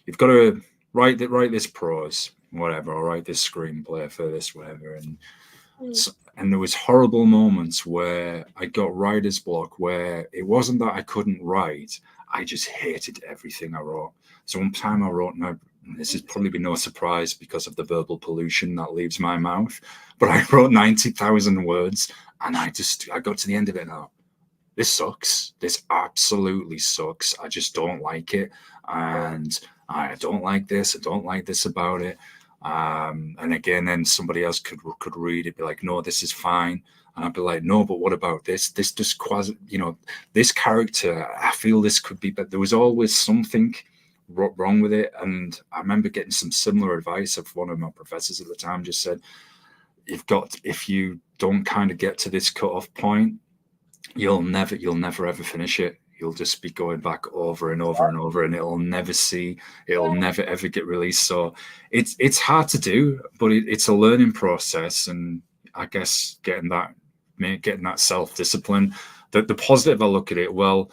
you've got to write this prose, whatever, or write this screenplay for this, whatever, and there was horrible moments where I got writer's block, where it wasn't that I couldn't write, I just hated everything I wrote. So one time I wrote, now this is probably no surprise because of the verbal pollution that leaves my mouth, but I wrote 90,000 words, and I got to the end of it now. This sucks. This absolutely sucks. I just don't like it. And I don't like this. I don't like this about it. And again, then somebody else could read it, be like, no, this is fine. And I'd be like, no, but what about this? This just this character, I feel this could be, but there was always something wrong with it. And I remember getting some similar advice of one of my professors at the time, just said, if you don't kind of get to this cutoff point, you'll never ever finish it. You'll just be going back over and over and over, and it'll never ever get released. So it's hard to do, but it's a learning process. And I guess getting that self-discipline, the positive I look at it, well,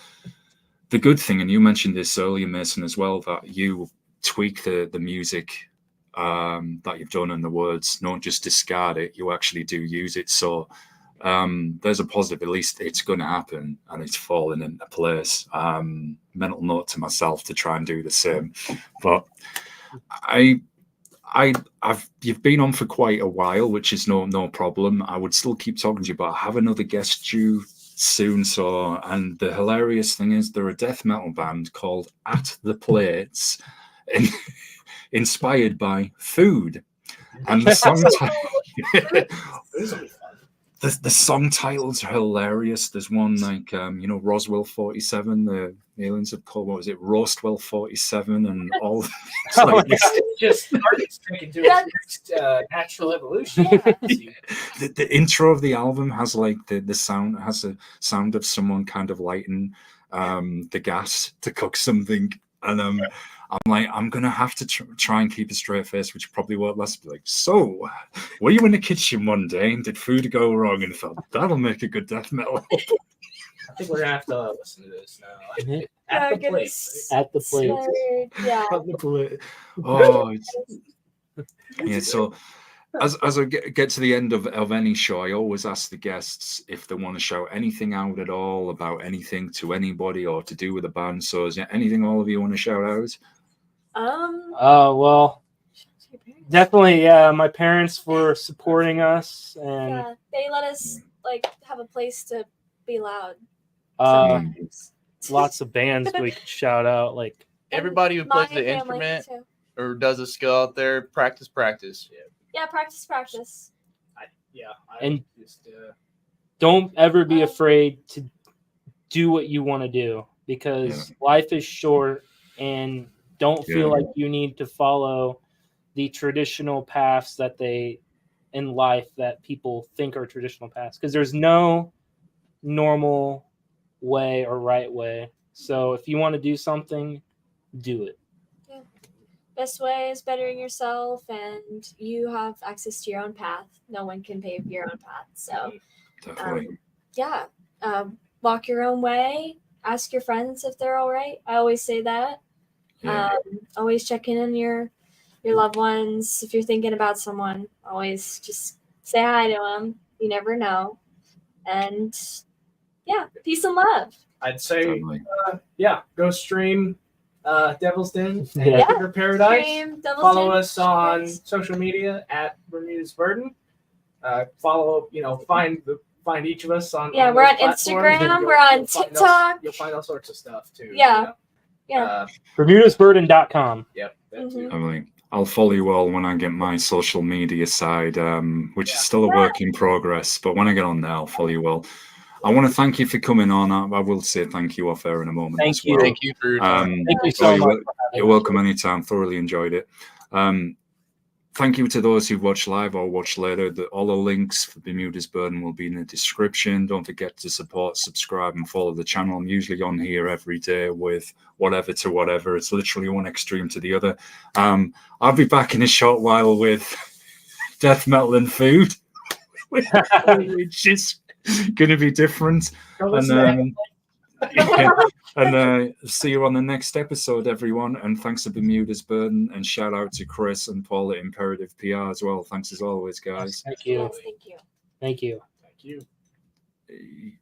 the good thing, and you mentioned this earlier, Mason, as well, that you tweak the music that you've done and the words, don't just discard it, you actually do use it. So there's a positive, at least it's going to happen and it's falling into place. Mental note to myself to try and do the same. But you've been on for quite a while, which is no problem. I would still keep talking to you, but I have another guest due soon. So, and the hilarious thing is, they're a death metal band called At the Plates, inspired by food, and the song the song titles are hilarious. There's one like Roswell 47, the aliens have called, what was it, Roastwell 47, and all. Just started sticking to its next natural evolution. The intro of the album has like the sound, has a sound of someone kind of lighting the gas to cook something, and I'm like, I'm gonna have to try and keep a straight face, which probably won't last. Like, so were you in the kitchen one day and did food go wrong and thought that'll make a good death metal? I think we're gonna have to listen to this now. At the plate. At the plate. Yeah. At the plate. Oh, yeah. So as I get to the end of any show, I always ask the guests if they want to shout anything out at all about anything to anybody or to do with the band. So is there anything all of you want to shout out? Well, definitely, yeah. My parents for supporting us, and they let us like have a place to be loud. Lots of bands we could shout out, like everybody who plays the instrument or does a skill out there. Practice. Yeah, practice. Don't ever be afraid to do what you want to do, because life is short, and don't feel like you need to follow the traditional paths in life that people think are traditional paths, because there's no normal way or right way. So if you want to do something, do it. best way is bettering yourself, and you have access to your own path. No one can pave your own path. So, Definitely. Yeah, walk your own way. Ask your friends if they're all right. I always say that. Yeah. Always check in on your loved ones. If you're thinking about someone, always just say hi to them. You never know. And yeah, peace and love. I'd say, Definitely. Go stream Devil's Den and Yeah. Sugar Paradise. Stream Devil's Follow Den, us on Sugar social media at Bermuda'S Burden. Find each of us on. Yeah, on we're those on platforms, Instagram, and we're on you'll find TikTok. You'll find all sorts of stuff too. Yeah. Yeah. Bermuda'sBurden.com. Yep. That too. Definitely. I'll follow you all when I get my social media side, which is still a work in progress. But when I get on there, I'll follow you all. I want to thank you for coming on. I will say thank you off air in a moment. Thank as you. well. Thank you for your time. Thank you so much. You're welcome anytime. Thoroughly enjoyed it. Thank you to those who've watched live or watched later. All the links for Bermuda'S Burden will be in the description. Don't forget to support, subscribe, and follow the channel. I'm usually on here every day with whatever to whatever. It's literally one extreme to the other. I'll be back in a short while with death metal and food, which is going to be different. And see you on the next episode, everyone. And thanks to Bermuda'S Burden, and shout out to Chris and Paul at Imperative PR as well. Thanks as always, guys. Thank you. Yes, thank you. Thank you. Thank you.